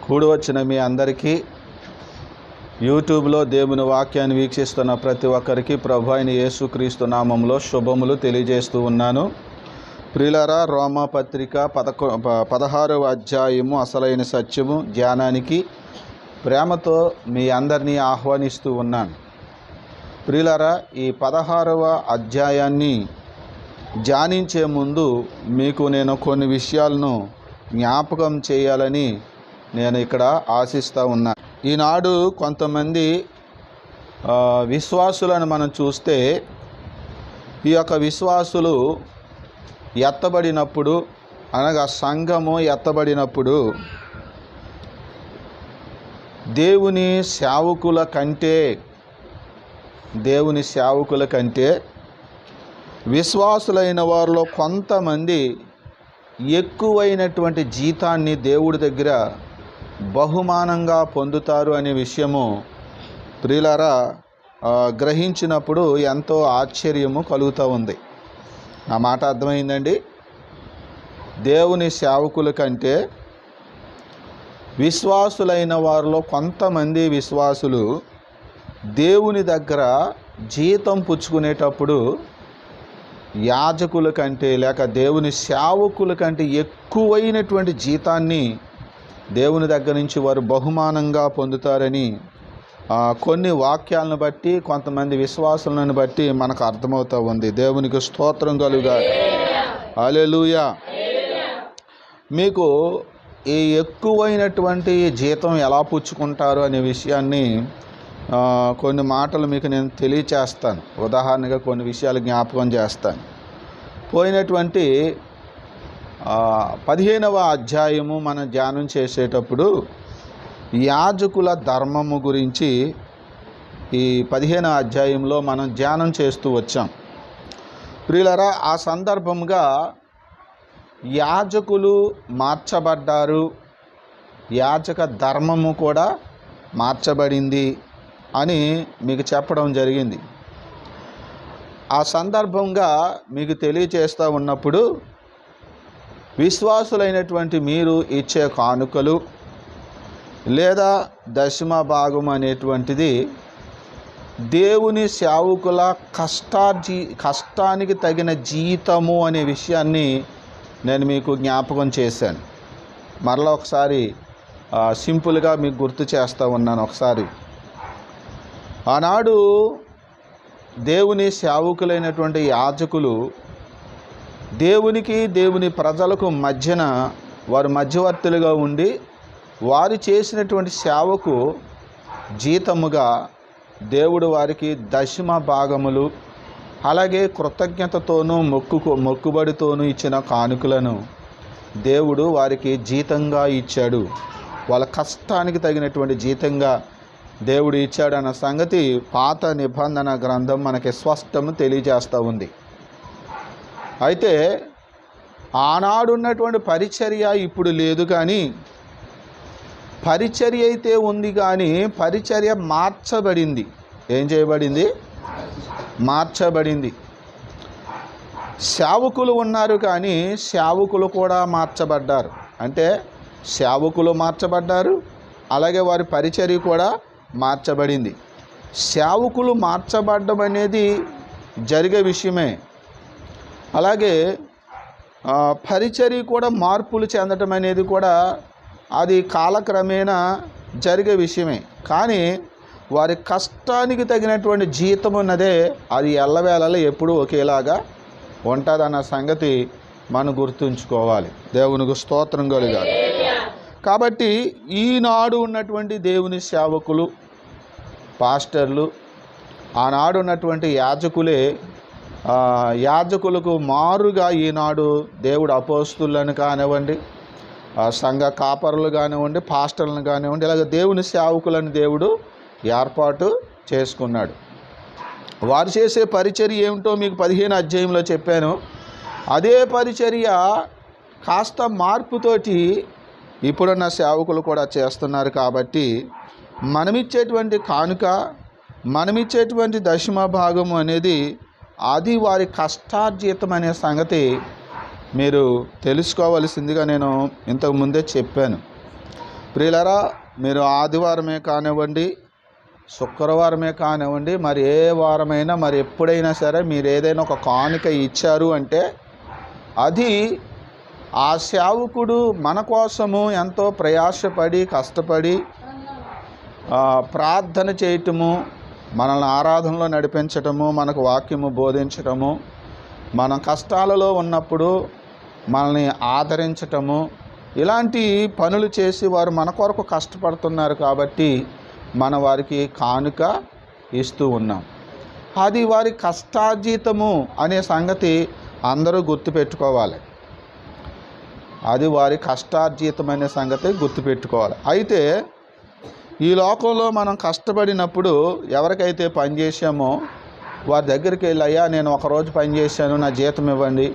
కూడి వచ్చిన మీ అందరికీ, యూట్యూబ్లో దేవుని వాక్యాన్ని వీక్షిస్తున్న ప్రతి ఒక్కరికి ప్రభు అయిన యేసుక్రీస్తు నామంలో శుభములు తెలియజేస్తూ ఉన్నాను. ప్రియులారా, రోమా పత్రిక 16వ అధ్యాయము అసలైన సత్యము ధ్యానానికి ప్రేమతో మీ అందరినీ ఆహ్వానిస్తూ ఉన్నాను. ప్రియులారా, ఈ 16వ అధ్యాయాన్ని ధ్యానించే ముందు మీకు నేను కొన్ని విషయాలను జ్ఞాపకం చేయాలని నేను ఇక్కడ ఆశిస్తూ ఉన్నాను. ఈనాడు కొంతమంది విశ్వాసులను మనం చూస్తే, ఈ యొక్క విశ్వాసులు ఎత్తబడినప్పుడు, అనగా సంఘము ఎత్తబడినప్పుడు దేవుని సేవకుల కంటే విశ్వాసులైన వారిలో కొంతమంది ఎక్కువైనటువంటి జీతాన్ని దేవుడి దగ్గర బహుమానంగా పొందుతారు అనే విషయము ప్రియులారా గ్రహించినప్పుడు ఎంతో ఆశ్చర్యము కలుగుతూ ఉంది. నా మాట అర్థమైందండి? దేవుని సేవకుల కంటే విశ్వాసులైన వారిలో కొంతమంది విశ్వాసులు దేవుని దగ్గర జీతం పుచ్చుకునేటప్పుడు యాజకుల కంటే లేక దేవుని సేవకుల కంటే ఎక్కువైనటువంటి జీతాన్ని దేవుని దగ్గర నుంచి వారు బహుమానంగా పొందుతారని కొన్ని వాక్యాలను బట్టి, కొంతమంది విశ్వాసులను బట్టి మనకు అర్థమవుతూ ఉంది. దేవునికి స్తోత్రం కలుగా. హల్లెలూయా. మీకు ఈ ఎక్కువైనటువంటి జీతం ఎలా పుచ్చుకుంటారు అనే విషయాన్ని కొన్ని మాటలు మీకు నేను తెలియచేస్తాను. ఉదాహరణగా కొన్ని విషయాలు జ్ఞాపకం చేస్తాను. పోయినటువంటి 15వ అధ్యాయము మనం ధ్యానం చేసేటప్పుడు యాజకుల ధర్మము గురించి ఈ 15వ అధ్యాయంలో మనం ధ్యానం చేస్తూ వచ్చాం. ప్రియులారా, ఆ సందర్భంగా యాజకులు మార్చబడ్డారు, యాజక ధర్మము కూడా మార్చబడింది అని మీకు చెప్పడం జరిగింది. ఆ సందర్భంగా మీకు తెలియచేస్తూ ఉన్నప్పుడు, విశ్వాసులైనటువంటి మీరు ఇచ్చే కానుకలు లేదా దశమ భాగం అనేటువంటిది దేవుని సేవకుల కష్టానికి తగిన జీతము అనే విషయాన్ని నేను మీకు జ్ఞాపకం చేశాను. మరలా ఒకసారి సింపుల్గా మీకు గుర్తు చేస్తూ ఉన్నాను. ఒకసారి ఆనాడు దేవుని సేవకులైనటువంటి యాజకులు దేవునికి దేవుని ప్రజలకు మధ్యన వారు మధ్యవర్తులుగా ఉండి, వారు చేసినటువంటి సేవకు జీతముగా దేవుడు వారికి దశమ భాగములు, అలాగే కృతజ్ఞతతోనూ మొక్కుబడితోనూ ఇచ్చిన కానుకలను దేవుడు వారికి జీతంగా ఇచ్చాడు. వాళ్ళ కష్టానికి తగినటువంటి జీతంగా దేవుడు ఇచ్చాడు అన్న సంగతి పాత నిబంధన గ్రంథం మనకి స్పష్టము తెలియజేస్తూ ఉంది. అయితే ఆనాడు ఉన్నటువంటి పరిచర్య ఇప్పుడు లేదు, కానీ పరిచర్య అయితే ఉంది, కానీ పరిచర్య మార్చబడింది. ఏం చేయబడింది? మార్చబడింది. సేవకులు ఉన్నారు, కానీ సేవకులు కూడా మార్చబడ్డారు. అంటే సేవకులు మార్చబడ్డారు, అలాగే వారి పరిచర్య కూడా మార్చబడింది. సేవకులు మార్చబడ్డం అనేది జరిగే విషయమే. అలాగే పరిచర్య కూడా మార్పులు చెందటం అనేది కూడా అది కాలక్రమేణా జరిగే విషయమే. కానీ వారి కష్టానికి తగినటువంటి జీతం ఉన్నదే అది ఎల్లవేళలా ఎప్పుడూ ఒకేలాగా ఉంటుందన్న సంగతి మనం గుర్తుంచుకోవాలి. దేవునికి స్తోత్రం కలుగాలి. కాబట్టి ఈనాడు ఉన్నటువంటి దేవుని సేవకులు, పాస్టర్లు, ఆనాడు ఉన్నటువంటి యాజకులకు మారుగా ఈనాడు దేవుడు అపోస్తులను కానివ్వండి, సంఘ కాపరులు కానివ్వండి, పాస్టర్లను కానివ్వండి, ఇలాగ దేవుని సేవకులను దేవుడు ఏర్పాటు చేసుకున్నాడు. వారు చేసే పరిచర్య ఏమిటో మీకు 15వ అధ్యాయంలో చెప్పాను. అదే పరిచర్య కాస్త మార్పుతోటి ఇప్పుడున్న సేవకులు కూడా చేస్తున్నారు. కాబట్టి మనమిచ్చేటువంటి కానుక, మనమిచ్చేటువంటి దశమ భాగము అనేది అది వారి కష్టార్జితం అనే సంగతి మీరు తెలుసుకోవలసిందిగా నేను ఇంతకు ముందే చెప్పాను. ప్రియులారా, మీరు ఆదివారమే కానివ్వండి, శుక్రవారమే కానివ్వండి, మరి ఏ వారమైనా మరి ఎప్పుడైనా సరే మీరు ఏదైనా ఒక కానుక ఇచ్చారు అంటే అది ఆ సేవకుడు మన కోసము ఎంతో ప్రయాసపడి కష్టపడి ప్రార్థన చేయటము, మనల్ని ఆరాధనలో నడిపించటము, మనకు వాక్యము బోధించటము, మన కష్టాలలో ఉన్నప్పుడు మనల్ని ఆదరించటము, ఇలాంటి పనులు చేసి వారు మన కొరకు కష్టపడుతున్నారు కాబట్టి మన వారికి కానుక ఇస్తూ ఉన్నాం. అది వారి కష్టార్జితము అనే సంగతి అందరూ గుర్తుపెట్టుకోవాలి. అది వారి కష్టార్జితం అనే సంగతి గుర్తుపెట్టుకోవాలి. అయితే ఈ లోకంలో మనం కష్టపడినప్పుడు ఎవరికైతే పని చేసామో వారి దగ్గరికి వెళ్ళి, అయ్యా నేను ఒకరోజు పని చేశాను, నా జీతం ఇవ్వండి,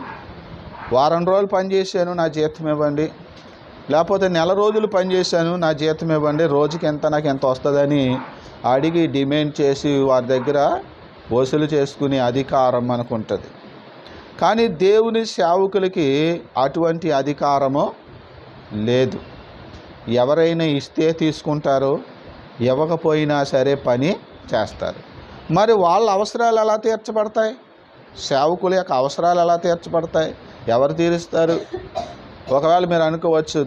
వారం రోజులు పని చేశాను, నా జీతం ఇవ్వండి, లేకపోతే నెల రోజులు పనిచేశాను, నా జీతం ఇవ్వండి, రోజుకి ఎంత, నాకు ఎంత వస్తుందని అడిగి డిమాండ్ చేసి వారి దగ్గర వసూలు చేసుకునే అధికారం మనకు ఉంటుంది. కానీ దేవుని సేవకులకి అటువంటి అధికారము లేదు. ఎవరైనా ఇస్తే తీసుకుంటారు, ఇవ్వకపోయినా సరే పని చేస్తారు. మరి వాళ్ళ అవసరాలు ఎలా తీర్చబడతాయి? సేవకుల యొక్క అవసరాలు ఎలా తీర్చబడతాయి? ఎవరు తీరుస్తారు? ఒకవేళ మీరు అనుకోవచ్చు,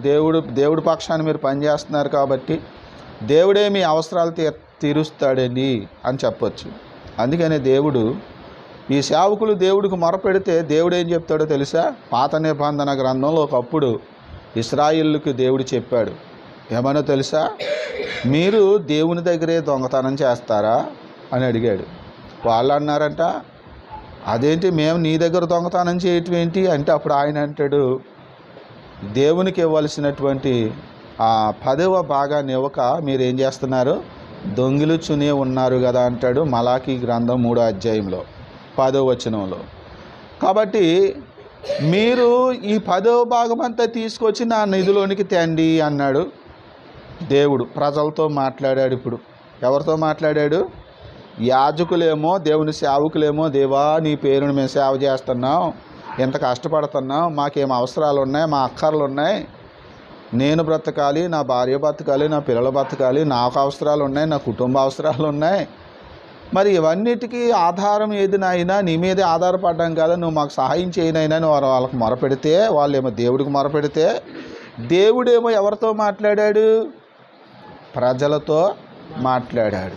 దేవుడి పక్షాన్ని మీరు పనిచేస్తున్నారు కాబట్టి దేవుడే మీ అవసరాలు తీరుస్తాడండి అని చెప్పచ్చు. అందుకనే దేవుడు, ఈ సేవకులు దేవుడికి మొరపెడితే దేవుడు ఏం చెప్తాడో తెలుసా? పాత నిబంధన గ్రంథంలో ఒకప్పుడు ఇశ్రాయేలుకి దేవుడు చెప్పాడు, ఏమనో తెలుసా? మీరు దేవుని దగ్గరే దొంగతనం చేస్తారా అని అడిగాడు. వాళ్ళు అన్నారంట, అదేంటి మేము నీ దగ్గర దొంగతనం చేయటం ఏంటి అంటే, అప్పుడు ఆయన అంటాడు, దేవునికి ఇవ్వాల్సినటువంటి ఆ 10వ భాగాన్ని ఇవ్వక మీరు ఏం చేస్తున్నారు? దొంగిలుచునే ఉన్నారు కదా అంటాడు మలాకీ గ్రంథం 3వ అధ్యాయంలో 10వ వచనంలో. కాబట్టి మీరు ఈ 10వ భాగం అంతా తీసుకొచ్చి నా నిధిలోనికి తెండి అన్నాడు దేవుడు. ప్రజలతో మాట్లాడాడు. ఇప్పుడు ఎవరితో మాట్లాడాడు? యాజకులేమో, దేవుని సేవకులేమో, దేవా నీ పేరును మేము సేవ చేస్తున్నాం, ఎంత కష్టపడుతున్నాం, మాకేం అవసరాలు ఉన్నాయి, మా అక్కర్లు ఉన్నాయి, నేను బ్రతకాలి, నా భార్య బ్రతకాలి, నా పిల్లలు బ్రతకాలి, నాకు అవసరాలు ఉన్నాయి, నా కుటుంబ అవసరాలు ఉన్నాయి, మరి ఇవన్నిటికీ ఆధారం ఏది నాయనా? నీ మీదే ఆధారపడ్డాం కదా, నువ్వు మాకు సహాయం చేయనైనా అని వాళ్ళకి మొరపెడితే, వాళ్ళేమో దేవుడికి మొరపెడితే, దేవుడేమో ఎవరితో మాట్లాడాడు? ప్రజలతో మాట్లాడాడు.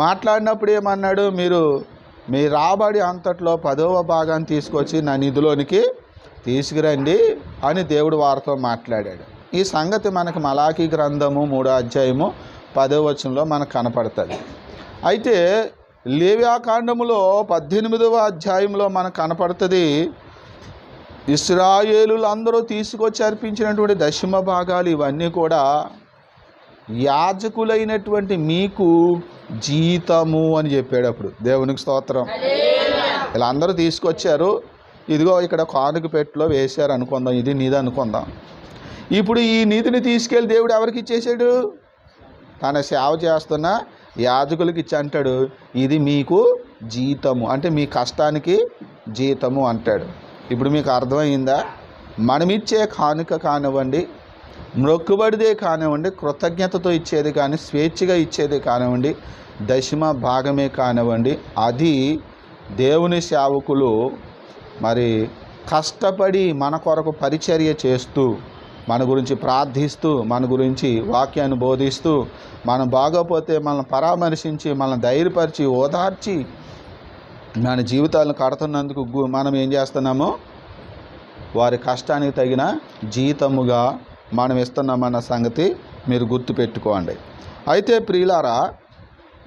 మాట్లాడినప్పుడు ఏమన్నాడు? మీరు మీ రాబడి అంతట్లో 10వ భాగాన్ని తీసుకొచ్చి నా నిధిలోనికి తీసుకురండి అని దేవుడు వారితో మాట్లాడాడు. ఈ సంగతి మనకు మలాకీ గ్రంథము 3వ అధ్యాయము 10వ వచనంలో మనకు కనపడుతుంది. అయితే లేవ్యాకాండములో 18వ అధ్యాయంలో మనకు కనపడుతుంది, ఇశ్రాయేలులు అందరూ తీసుకొచ్చి అర్పించినటువంటి దశమ భాగాలు ఇవన్నీ కూడా యాజకులైనటువంటి మీకు జీతము అని చెప్పాడు. అప్పుడు దేవునికి స్తోత్రం. ఇలా అందరూ తీసుకొచ్చారు, ఇదిగో ఇక్కడ కానుక పెట్టెలో వేశారు అనుకుందాం, ఇది నీది అనుకుందాం. ఇప్పుడు ఈ నీతిని తీసుకెళ్ళి దేవుడు ఎవరికి ఇచ్చేసాడు? తన సేవ చేస్తున్న యాజకులకి ఇచ్చి అంటాడు, ఇది మీకు జీతము, అంటే మీ కష్టానికి జీతము అంటాడు. ఇప్పుడు మీకు అర్థమైందా? మనమిచ్చే కానుక కానివ్వండి, మొక్కుబడిదే కానివ్వండి, కృతజ్ఞతతో ఇచ్చేది కానీ, స్వేచ్ఛగా ఇచ్చేది కానివ్వండి, దశమ భాగమే కానివ్వండి, అది దేవుని సేవకులు మరి కష్టపడి మన కొరకు పరిచర్య చేస్తూ, మన గురించి ప్రార్థిస్తూ, మన గురించి వాక్యాన్ని బోధిస్తూ, మనం బాగోపోతే మనల్ని పరామర్శించి, మనల్ని ధైర్యపరిచి, ఓదార్చి, మన జీవితాలను కడుతున్నందుకు మనం ఏం చేస్తున్నామో వారి కష్టానికి తగిన జీతముగా మనం ఇస్తున్నామన్న సంగతి మీరు గుర్తుపెట్టుకోండి. అయితే ప్రియులారా,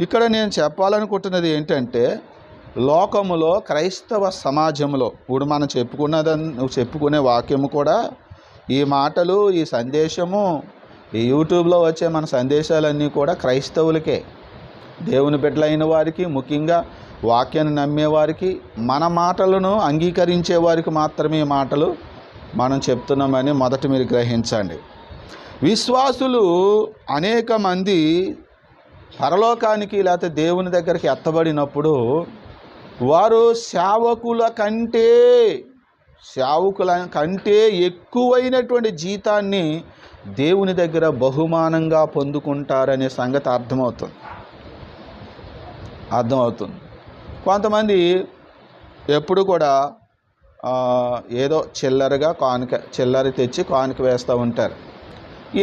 ఇక్కడ నేను చెప్పాలనుకుంటున్నది ఏంటంటే, లోకములో క్రైస్తవ సమాజంలో ఇప్పుడు మనం చెప్పుకునే వాక్యము కూడా, ఈ మాటలు, ఈ సందేశము, ఈ యూట్యూబ్లో వచ్చే మన సందేశాలన్నీ కూడా క్రైస్తవులకే, దేవుని బిడ్డలైన వారికి, ముఖ్యంగా వాక్యాన్ని నమ్మేవారికి, మన మాటలను అంగీకరించే వారికి మాత్రమే ఈ మాటలు మనం చెప్తున్నామని మొదట మీరు గ్రహించండి. విశ్వాసులు అనేక మంది పరలోకానికి లేకపోతే దేవుని దగ్గరికి ఎత్తబడినప్పుడు వారు సేవకుల కంటే ఎక్కువైనటువంటి జీతాన్ని దేవుని దగ్గర బహుమానంగా పొందుకుంటారనే సంగతి అర్థమవుతుంది. కొంతమంది ఎప్పుడు కూడా ఏదో చిల్లర తెచ్చి కానుక వేస్తూ ఉంటారు.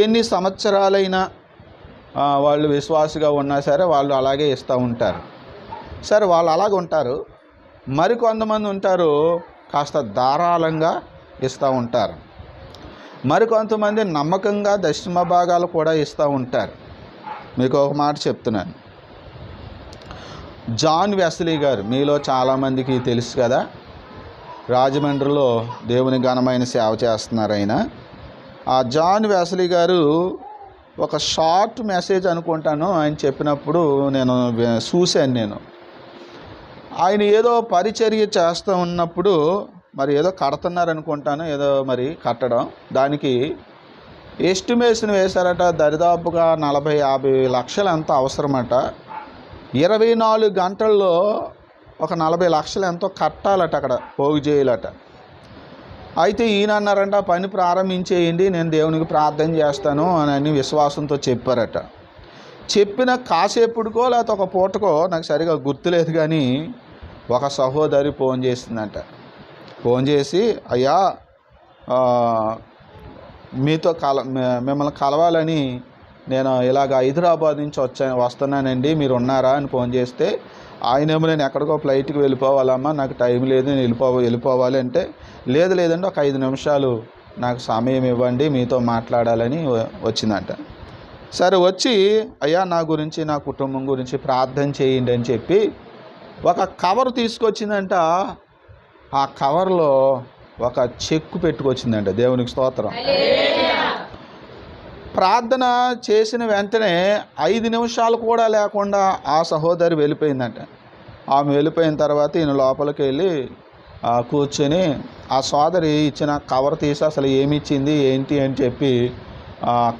ఎన్ని సంవత్సరాలైనా వాళ్ళు విశ్వాసిగా ఉన్నా సరే వాళ్ళు అలాగే ఇస్తూ ఉంటారు. సరే, వాళ్ళు అలాగ ఉంటారు. మరికొంతమంది ఉంటారు కాస్త ధారాళంగా ఇస్తూ ఉంటారు. మరికొంతమంది నమ్మకంగా దశమ భాగాలు కూడా ఇస్తూ ఉంటారు. మీకు ఒక మాట చెప్తున్నాను. జాన్ వెస్లీ గారు మీలో చాలామందికి తెలుసు కదా, రాజమండ్రిలో దేవుని ఘనమైన సేవ చేస్తున్నారు ఆయన. ఆ జాన్ వెస్లీ గారు ఒక షార్ట్ మెసేజ్ అనుకుంటాను ఆయన చెప్పినప్పుడు నేను చూశాను. ఆయన ఏదో పరిచర్య చేస్తూ ఉన్నప్పుడు మరి ఏదో కడుతున్నారు అనుకుంటాను, ఏదో మరి కట్టడం, దానికి ఎస్టిమేషన్ వేశారట. దరిదాపుగా 40-50 లక్షలు ఎంత అవసరమట. 24 గంటల్లో ఒక 40 లక్షలు ఎంతో కట్టాలట, అక్కడ పోగు చేయాలట. అయితే ఈయన అన్నారంట, పని ప్రారంభించేయండి, నేను దేవునికి ప్రార్థన చేస్తాను అని విశ్వాసంతో చెప్పారట. చెప్పిన కాసేపుడుకో లేకపోతే ఒక పూటకో నాకు సరిగా గుర్తులేదు, కానీ ఒక సహోదరి ఫోన్ చేసిందంట. ఫోన్ చేసి, అయ్యా మీతో మిమ్మల్ని కలవాలని నేను ఇలాగ హైదరాబాద్ నుంచి వస్తున్నానండి, మీరు ఉన్నారా అని ఫోన్ చేస్తే, ఆయనేమో నేను ఎక్కడికో ఫ్లైట్కి వెళ్ళిపోవాలమ్మా, నాకు టైం లేదు, నేను వెళ్ళిపోవాలి అంటే, లేదండి ఒక 5 నిమిషాలు నాకు సమయం ఇవ్వండి, మీతో మాట్లాడాలని వచ్చిందంట. సరే, వచ్చి అయ్యా నా గురించి నా కుటుంబం గురించి ప్రార్థన చేయండి అని చెప్పి ఒక కవర్ తీసుకొచ్చిందంట. ఆ కవర్లో ఒక చెక్కు పెట్టుకొచ్చిందంట. దేవునికి స్తోత్రం. ప్రార్థన చేసిన వెంటనే 5 నిమిషాలు కూడా లేకుండా ఆ సహోదరి వెళ్ళిపోయిందంట. ఆమె వెళ్ళిపోయిన తర్వాత ఈయన లోపలికి వెళ్ళి కూర్చొని ఆ సోదరి ఇచ్చిన కవర్ తీసి అసలు ఏమి ఇచ్చింది ఏంటి అని చెప్పి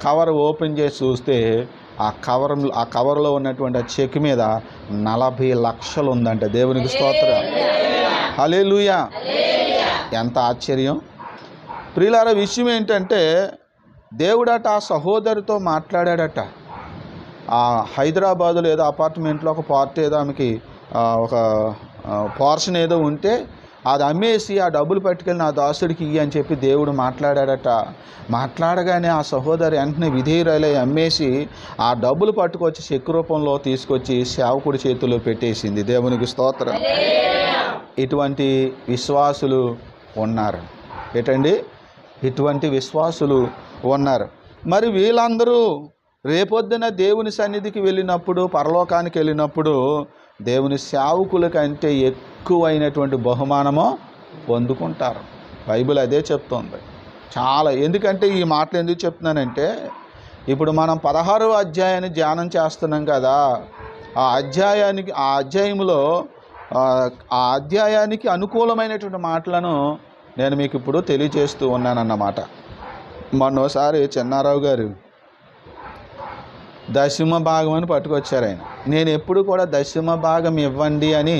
కవర్ ఓపెన్ చేసి చూస్తే ఆ కవర్లో ఉన్నటువంటి ఆ చెక్ మీద 40 లక్షలు ఉందంట. దేవునికి స్తోత్రం. హల్లెలూయా. ఎంత ఆశ్చర్యం. ప్రియులారా, విషయం ఏంటంటే దేవుడట ఆ సహోదరితో మాట్లాడాడట. ఆ హైదరాబాదులో ఏదో అపార్ట్మెంట్లో ఒక పార్టీ ఏదో ఆమెకి ఒక పోర్షన్ ఏదో ఉంటే అది అమ్మేసి ఆ డబ్బులు పట్టుకెళ్ళి నా దాసుడికి ఇయ్యి అని చెప్పి దేవుడు మాట్లాడాడట. మాట్లాడగానే ఆ సహోదరి వెంటనే విధేయురాలై అమ్మేసి ఆ డబ్బులు పట్టుకొచ్చి చెక్ రూపంలో తీసుకొచ్చి సేవకుడి చేతుల్లో పెట్టేసింది. దేవునికి స్తోత్రం. ఇటువంటి విశ్వాసులు ఉన్నారు. ఇటువంటి విశ్వాసులు ఉన్నారు. మరి వీళ్ళందరూ రేపొద్దున దేవుని సన్నిధికి వెళ్ళినప్పుడు, పరలోకానికి వెళ్ళినప్పుడు దేవుని సేవకుల కంటే ఎక్కువైనటువంటి బహుమానము పొందుకుంటారు. బైబిల్ అదే చెప్తోంది. చాలా. ఎందుకంటే ఈ మాటలు ఎందుకు చెప్తున్నానంటే, ఇప్పుడు మనం 16వ అధ్యాయాన్ని ధ్యానం చేస్తున్నాం కదా, ఆ అధ్యాయానికి అనుకూలమైనటువంటి మాటలను నేను మీకు ఇప్పుడు తెలియజేస్తూ ఉన్నానన్నమాట. మొన్నోసారి చెన్నారావు గారు దశమ భాగం అని పట్టుకొచ్చారు ఆయన. నేను ఎప్పుడు కూడా దశమ భాగం ఇవ్వండి అని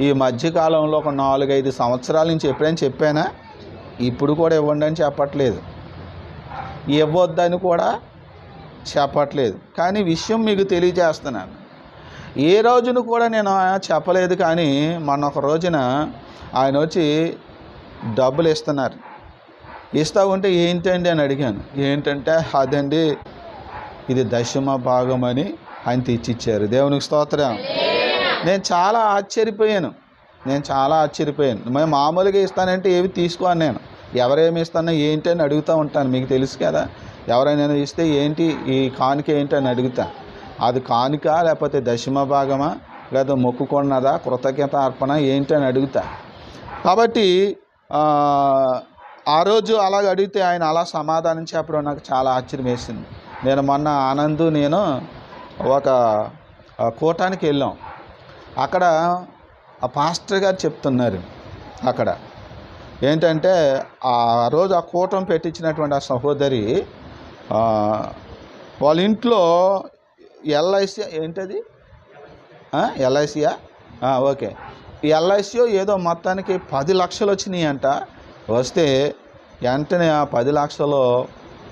ఈ మధ్యకాలంలో ఒక 4-5 సంవత్సరాల నుంచి ఎప్పుడైనా చెప్పానా? ఇప్పుడు కూడా ఇవ్వండి అని చెప్పట్లేదు, ఇవ్వద్దని కూడా చెప్పట్లేదు. కానీ విషయం మీకు తెలియజేస్తున్నాను. ఏ రోజును కూడా నేను చెప్పలేదు, కానీ మొన్న ఒక రోజున ఆయన వచ్చి డబ్బులు ఇస్తా ఉంటే ఏంటండి అని అడిగాను. ఏంటంటే అదండి, ఇది దశమ భాగం అని ఆయన తెచ్చిచ్చారు. దేవునికి స్తోత్రం. నేను చాలా ఆశ్చర్యపోయాను. మేము మామూలుగా ఇస్తానంటే ఏవి తీసుకోను. నేను ఎవరేమి ఇస్తానో ఏంటి అని అడుగుతూ ఉంటాను. మీకు తెలుసు కదా, ఎవరైనా ఇస్తే ఏంటి ఈ కానుక ఏంటి అని అడుగుతా. అది కానుక లేకపోతే దశమ భాగమా లేదా మొక్కుకున్నదా కృతజ్ఞత అర్పణ ఏంటి అని అడుగుతా. కాబట్టి ఆ రోజు అలాగ అడిగితే ఆయన అలా సమాధానం చెప్పడం నాకు చాలా ఆశ్చర్యం వేసింది. నేను మొన్న నేను ఒక కూటానికి వెళ్ళాం. అక్కడ ఆ పాస్టర్ గారు చెప్తున్నారు. అక్కడ ఏంటంటే ఆ రోజు ఆ కూటం పెట్టించినటువంటి ఆ సహోదరి వాళ్ళ ఇంట్లో ఎల్ఐసి ఏంటది ఎల్ఐసియా ఓకే ఎల్ఐసియో ఏదో మొత్తానికి 10 లక్షలు వచ్చినాయి అంట. వస్తే వెంటనే ఆ 10 లక్షలు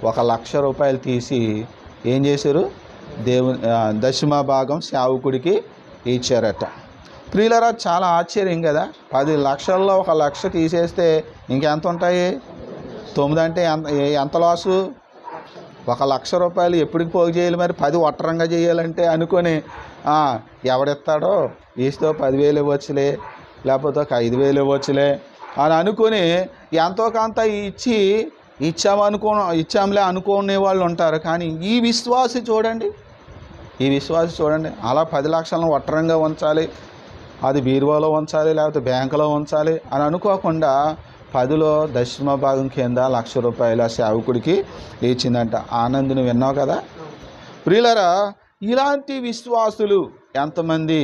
1,00,000 రూపాయలు తీసి ఏం చేశారు? దశమ భాగం సేవకుడికి ఇచ్చారట. ప్రియులరా, చాలా ఆశ్చర్యం కదా. 10 లక్షల్లో 1,00,000 తీసేస్తే ఇంకెంత ఉంటాయి? 9 అంటే ఎంత లాసు? 1,00,000 రూపాయలు ఎప్పటికి పోగు చేయాలి మరి? 10 ఒట్టరంగా చేయాలంటే అనుకొని ఎవడెత్తాడో ఇస్తే 10,000 ఇవ్వచ్చులే, లేకపోతే ఒక 5,000 ఇవ్వచ్చులే అని అనుకుని ఎంతో కొంత ఇచ్చాంలే అనుకునే వాళ్ళు ఉంటారు. కానీ ఈ విశ్వాసి చూడండి, అలా 10 లక్షలను ఒట్టరంగా ఉంచాలి, అది బీరువాలో ఉంచాలి, లేకపోతే బ్యాంకులో ఉంచాలి అని అనుకోకుండా 10లో దశమ భాగం కింద 1,00,000 రూపాయలు ఆ సేవకుడికి ఇచ్చిందంట. ఆనందుని విన్నావు కదా. ప్రియులరా, ఇలాంటి విశ్వాసులు ఎంతమంది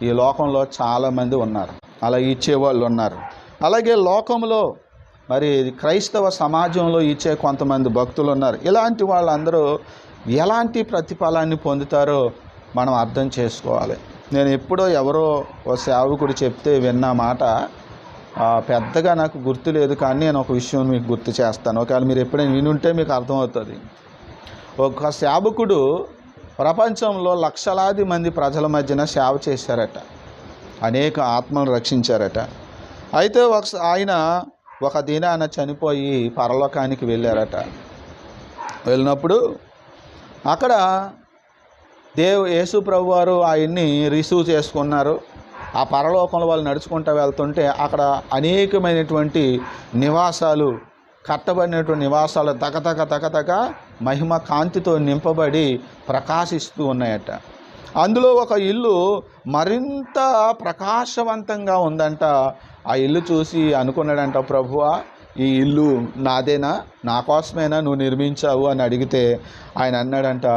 ఈ లోకంలో చాలామంది ఉన్నారు, అలా ఇచ్చేవాళ్ళు ఉన్నారు. అలాగే లోకంలో మరి క్రైస్తవ సమాజంలో ఇచ్చే కొంతమంది భక్తులు ఉన్నారు. ఇలాంటి వాళ్ళందరూ ఎలాంటి ప్రతిఫలాన్ని పొందుతారో మనం అర్థం చేసుకోవాలి. నేను ఎప్పుడో ఎవరో ఓ సేవకుడు చెప్తే విన్న మాట పెద్దగా నాకు గుర్తు లేదు, కానీ నేను ఒక విషయం మీకు గుర్తు చేస్తాను. ఒకవేళ మీరు ఎప్పుడైనా వినుంటే మీకు అర్థమవుతుంది. ఒక సేవకుడు ప్రపంచంలో లక్షలాది మంది ప్రజల మధ్యన సేవ చేశారట, అనేక ఆత్మలను రక్షించారట. అయితే ఆయన ఒక దినాన చనిపోయి పరలోకానికి వెళ్ళారట. వెళ్ళినప్పుడు అక్కడ యేసు ప్రభు వారు ఆయన్ని రిసీవ్ చేసుకున్నారు. ఆ పరలోకంలో వాళ్ళు నడుచుకుంటూ వెళ్తుంటే అక్కడ అనేకమైనటువంటి నివాసాలు, కట్టబడినటువంటి నివాసాలు తగతగ మహిమ కాంతితో నింపబడి ప్రకాశిస్తూ ఉన్నాయట. అందులో ఒక ఇల్లు మరింత ప్రకాశవంతంగా ఉందంట. ఆ ఇల్లు చూసి అనుకున్నాడంట, ప్రభువా ఈ ఇల్లు నాదేనా, నా కోసమేనా నువ్వు నిర్మించావు అని అడిగితే ఆయన అన్నాడంట,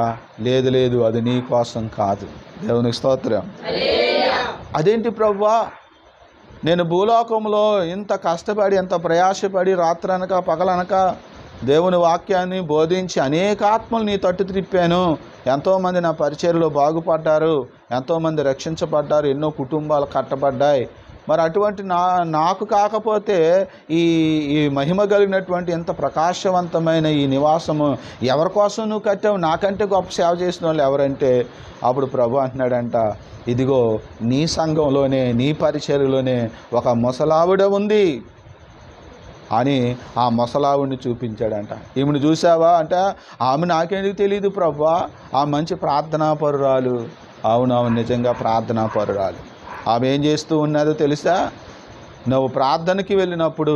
లేదు అది నీ కోసం కాదు. దేవునికి స్తోత్రం. అదేంటి ప్రభువా, నేను భూలోకంలో ఇంత కష్టపడి, ఎంత ప్రయాసపడి, రాత్రనక పగలనక దేవుని వాక్యాన్ని బోధించి అనేక ఆత్మలు నీ తట్టు త్రిప్పాను, ఎంతోమంది నా పరిచర్యలో బాగుపడ్డారు, ఎంతోమంది రక్షించబడ్డారు, ఎన్నో కుటుంబాలు కట్టబడ్డాయి. మరి అటువంటి నాకు కాకపోతే ఈ మహిమ కలిగినటువంటి ఎంత ప్రకాశవంతమైన ఈ నివాసము ఎవరి కోసం నువ్వు కట్టావు? నాకంటే గొప్ప సేవ చేసిన వాళ్ళు ఎవరంటే అప్పుడు ప్రభు అంటున్నాడంట, ఇదిగో నీ సంఘంలోనే, నీ పరిచర్యలోనే ఒక ముసలావిడ ఉంది అని ఆ ముసలావిడిని చూపించాడంట. ఈమెను చూసావా అంటే, ఆమె నాకెందుకు తెలియదు ప్రభువా, ఆ మంచి ప్రార్థనాపరురాలు. అవునవును, నిజంగా ప్రార్థనాపరురాలు. ఆమె ఏం చేస్తూ ఉన్నదో తెలుసా? నువ్వు ప్రార్థనకి వెళ్ళినప్పుడు,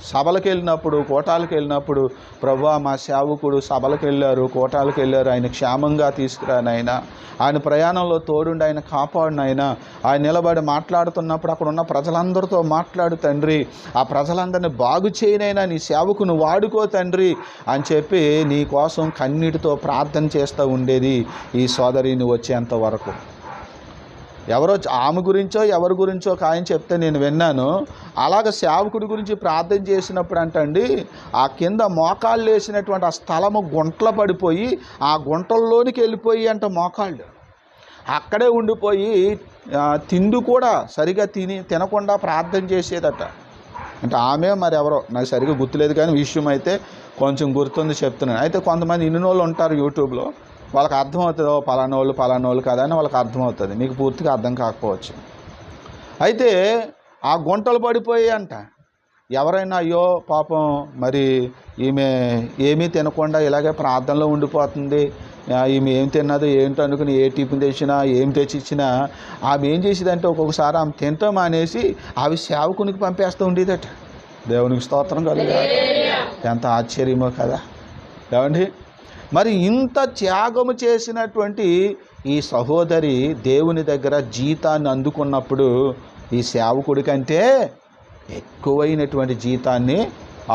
సభలకు వెళ్ళినప్పుడు, కోటాలకు వెళ్ళినప్పుడు, ప్రభువా మా సేవకుడు సభలకు వెళ్ళారు, కోటాలకు వెళ్ళారు, ఆయన క్షేమంగా తీసుకురానైనా, ఆయన ప్రయాణంలో తోడుండి ఆయన కాపాడునైనా, ఆయన నిలబడి మాట్లాడుతున్నప్పుడు అక్కడ ఉన్న ప్రజలందరితో మాట్లాడు తండ్రి, ఆ ప్రజలందరినీ బాగు చేయనైనా నీ సేవకును వాడుకో తండ్రి అని చెప్పి నీ కోసం కన్నీటితో ప్రార్థన చేస్తూ ఉండేది ఈ సోదరి నువ్వు వచ్చేంత వరకు. ఆమె గురించో ఎవరి గురించో ఆయన చెప్తే నేను విన్నాను. అలాగ సేవకుడి గురించి ప్రార్థన చేసినప్పుడు అంటండి, ఆ కింద మోకాళ్ళు వేసినటువంటి ఆ స్థలము గుంటలు పడిపోయి ఆ గుంటల్లోనికి వెళ్ళిపోయి అంట మోకాళ్ళు అక్కడే ఉండిపోయి తిండి కూడా సరిగా తినకుండా ప్రార్థన చేసేదట. అంటే ఆమె మరి ఎవరో నాకు సరిగా గుర్తులేదు, కానీ విషయం అయితే కొంచెం గుర్తుంది చెప్తున్నాను. అయితే కొంతమంది ఇన్ని రోజులు ఉంటారు యూట్యూబ్లో, వాళ్ళకి అర్థమవుతుంది, పలానోళ్ళు కదా అని వాళ్ళకి అర్థమవుతుంది, మీకు పూర్తిగా అర్థం కాకపోవచ్చు. అయితే ఆ గుంటలు పడిపోయి అంట. ఎవరైనా అయ్యో పాపం మరి ఈమె ఏమీ తినకుండా ఇలాగే ప్రార్థనలో ఉండిపోతుంది, ఈమె ఏం తిన్నదో ఏంటో అనుకుని ఏ టిఫిన్ తెచ్చినా ఏం తెచ్చిచ్చినా ఆమె ఏం చేసేదంటే ఒక్కొక్కసారి ఆమె తింటాం అనేసి అవి సేవకునికి పంపేస్తూ ఉండేదట. దేవునికి స్తోత్రం కలుగా. ఎంత ఆశ్చర్యమో కదా ఏమండి. మరి ఇంత త్యాగము చేసినటువంటి ఈ సహోదరి దేవుని దగ్గర జీతాన్ని అందుకున్నప్పుడు ఈ సేవకుడి కంటే ఎక్కువైనటువంటి జీతాన్ని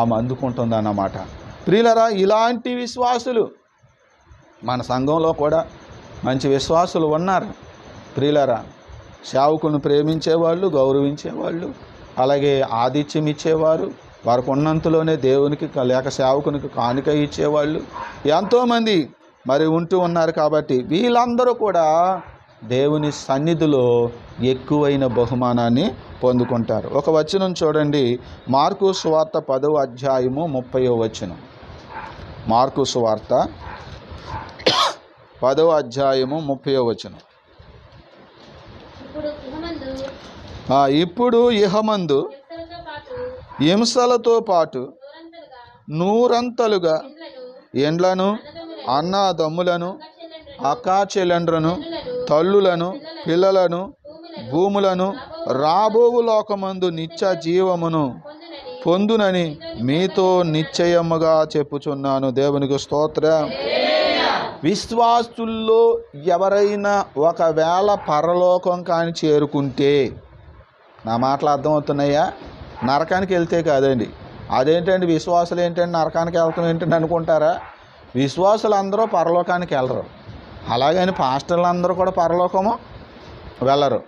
ఆమె అందుకుంటుందన్నమాట. ప్రియులరా, ఇలాంటి విశ్వాసులు మన సంఘంలో కూడా మంచి విశ్వాసులు ఉన్నారు. ప్రియులరా, సేవకులను ప్రేమించేవాళ్ళు, గౌరవించేవాళ్ళు, అలాగే ఆతిథ్యం ఇచ్చేవారు, వారికి ఉన్నంతలోనే దేవునికి లేక సేవకునికి కానుక ఇచ్చేవాళ్ళు ఎంతోమంది మరి ఉంటూ ఉన్నారు. కాబట్టి వీళ్ళందరూ కూడా దేవుని సన్నిధిలో ఎక్కువైన బహుమానాన్ని పొందుకుంటారు. ఒక వచనం చూడండి, మార్కు సువార్త 10వ అధ్యాయము 30వ వచనం. మార్కు సువార్త 10వ అధ్యాయము 30వ వచనం. ఇప్పుడు ఇహమందు హింసలతో పాటు నూరంతలుగా ఎండ్లను, అన్నదమ్ములను, అక్కా చెల్లెండ్రను, తల్లులను, పిల్లలను, భూములను రాబోవు లోకమందు నిత్య జీవమును పొందునని మీతో నిశ్చయముగా చెప్పుచున్నాను. దేవునికి స్తోత్రం. విశ్వాసుల్లో ఎవరైనా ఒకవేళ పరలోకం కాని చేరుకుంటే, నా మాటలు అర్థమవుతున్నాయా? నరకానికి వెళ్తే కాదండి. అదేంటండి విశ్వాసులు ఏంటండి నరకానికి వెళ్తాం ఏంటండి అనుకుంటారా? విశ్వాసులు అందరూ పరలోకానికి వెళ్ళరు. అలాగని పాస్టర్లు అందరూ కూడా పరలోకము వెళ్ళరు.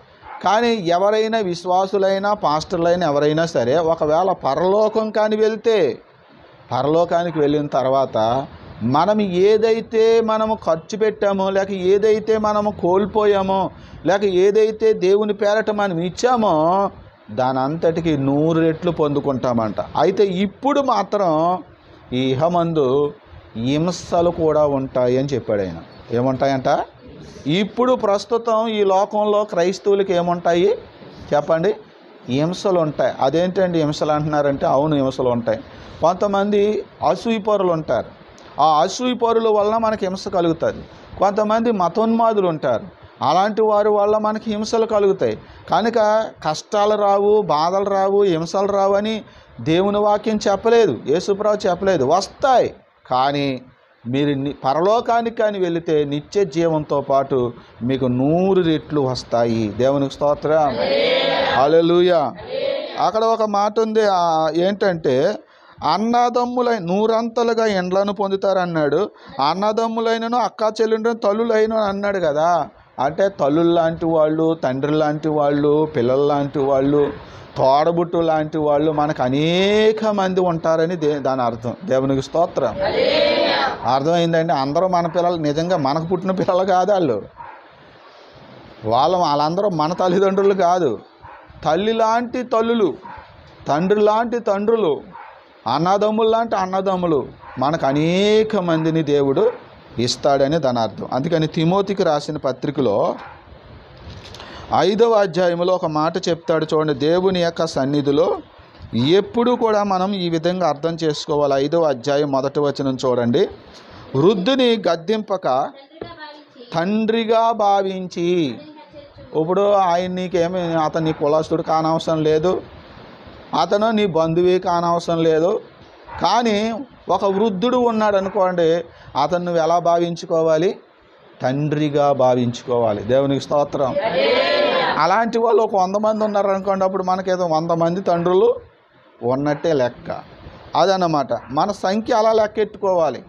కానీ ఎవరైనా విశ్వాసులైనా పాస్టర్లైనా ఎవరైనా సరే ఒకవేళ పరలోకం కాని వెళ్తే, పరలోకానికి వెళ్ళిన తర్వాత మనం ఏదైతే మనము ఖర్చు పెట్టామో, లేక ఏదైతే మనము కోల్పోయామో, లేక ఏదైతే దేవుని పేరట మనం ఇచ్చామో దాని అంతటికి 100 రెట్లు పొందుకుంటామంట. అయితే ఇప్పుడు మాత్రం ఈ ఇహమందు హింసలు కూడా ఉంటాయి అని చెప్పాడు ఆయన. ఏముంటాయంట? ఇప్పుడు ప్రస్తుతం ఈ లోకంలో క్రైస్తవులకి ఏముంటాయి చెప్పండి? హింసలు ఉంటాయి. అదేంటండి హింసలు అంటున్నారంటే, అవును హింసలు ఉంటాయి. కొంతమంది అసూయపరులు ఉంటారు. ఆ అసూయపరుల వలన మనకి హింస కలుగుతుంది. కొంతమంది మతోన్మాదులు ఉంటారు. అలాంటి వారి వల్ల మనకి హింసలు కలుగుతాయి. కనుక కష్టాలు రావు, బాధలు రావు, హింసలు రావు అని దేవుని వాక్యం చెప్పలేదు, యేసుప్రభు చెప్పలేదు. వస్తాయి, కానీ మీరు పరలోకానికి కానీ వెళితే నిత్య జీవంతో పాటు మీకు 100 రెట్లు వస్తాయి. దేవునికి స్తోత్రం. హల్లెలూయా. అక్కడ ఒక మాట ఉంది, ఏంటంటే అన్నదమ్ములైన 100 ఎండ్లను పొందుతారన్నాడు. అన్నదమ్ములైనను, అక్కా చెల్లెండ్రను, తల్లులైన అన్నాడు కదా. అంటే తల్లులు లాంటి వాళ్ళు, తండ్రి లాంటి వాళ్ళు, పిల్లలు లాంటి వాళ్ళు, తోడబుట్టు లాంటి వాళ్ళు మనకు అనేక మంది ఉంటారని దాని అర్థం. దేవునికి స్తోత్రం. అర్థమైందండి? అందరూ మన పిల్లలు, నిజంగా మనకు పుట్టిన పిల్లలు కాదు వాళ్ళందరూ మన తల్లిదండ్రులు కాదు. తల్లి లాంటి తల్లులు, తండ్రి లాంటి తండ్రులు, అన్నదమ్ములు లాంటి అన్నదమ్ములు మనకు అనేక మందిని దేవుడు ఇస్తాడని దాని అర్థం. అందుకని తిమోతికి రాసిన పత్రికలో 5వ అధ్యాయంలో ఒక మాట చెప్తాడు చూడండి. దేవుని యొక్క సన్నిధిలో ఎప్పుడు కూడా మనం ఈ విధంగా అర్థం చేసుకోవాలి. 5వ అధ్యాయం 1వ వచనం చూడండి. వృద్ధుని గద్దింపక తండ్రిగా భావించి. ఇప్పుడు ఆయన నీకేమి, అతను నీ కులస్తుడు కానవసరం లేదు, అతను నీ బంధువే కానవసరం లేదు. కానీ ఒక వృద్ధుడు ఉన్నాడు అనుకోండి, అతను నువ్వు ఎలా భావించుకోవాలి? తండ్రిగా భావించుకోవాలి. దేవునికి స్తోత్రం. అలాంటి వాళ్ళు ఒక 100 మంది ఉన్నారనుకోండి, అప్పుడు మనకేదో 100 మంది తండ్రులు ఉన్నట్టే లెక్క. అదన్నమాట మన సంఖ్య. అలా లెక్కెట్టుకోవాలి.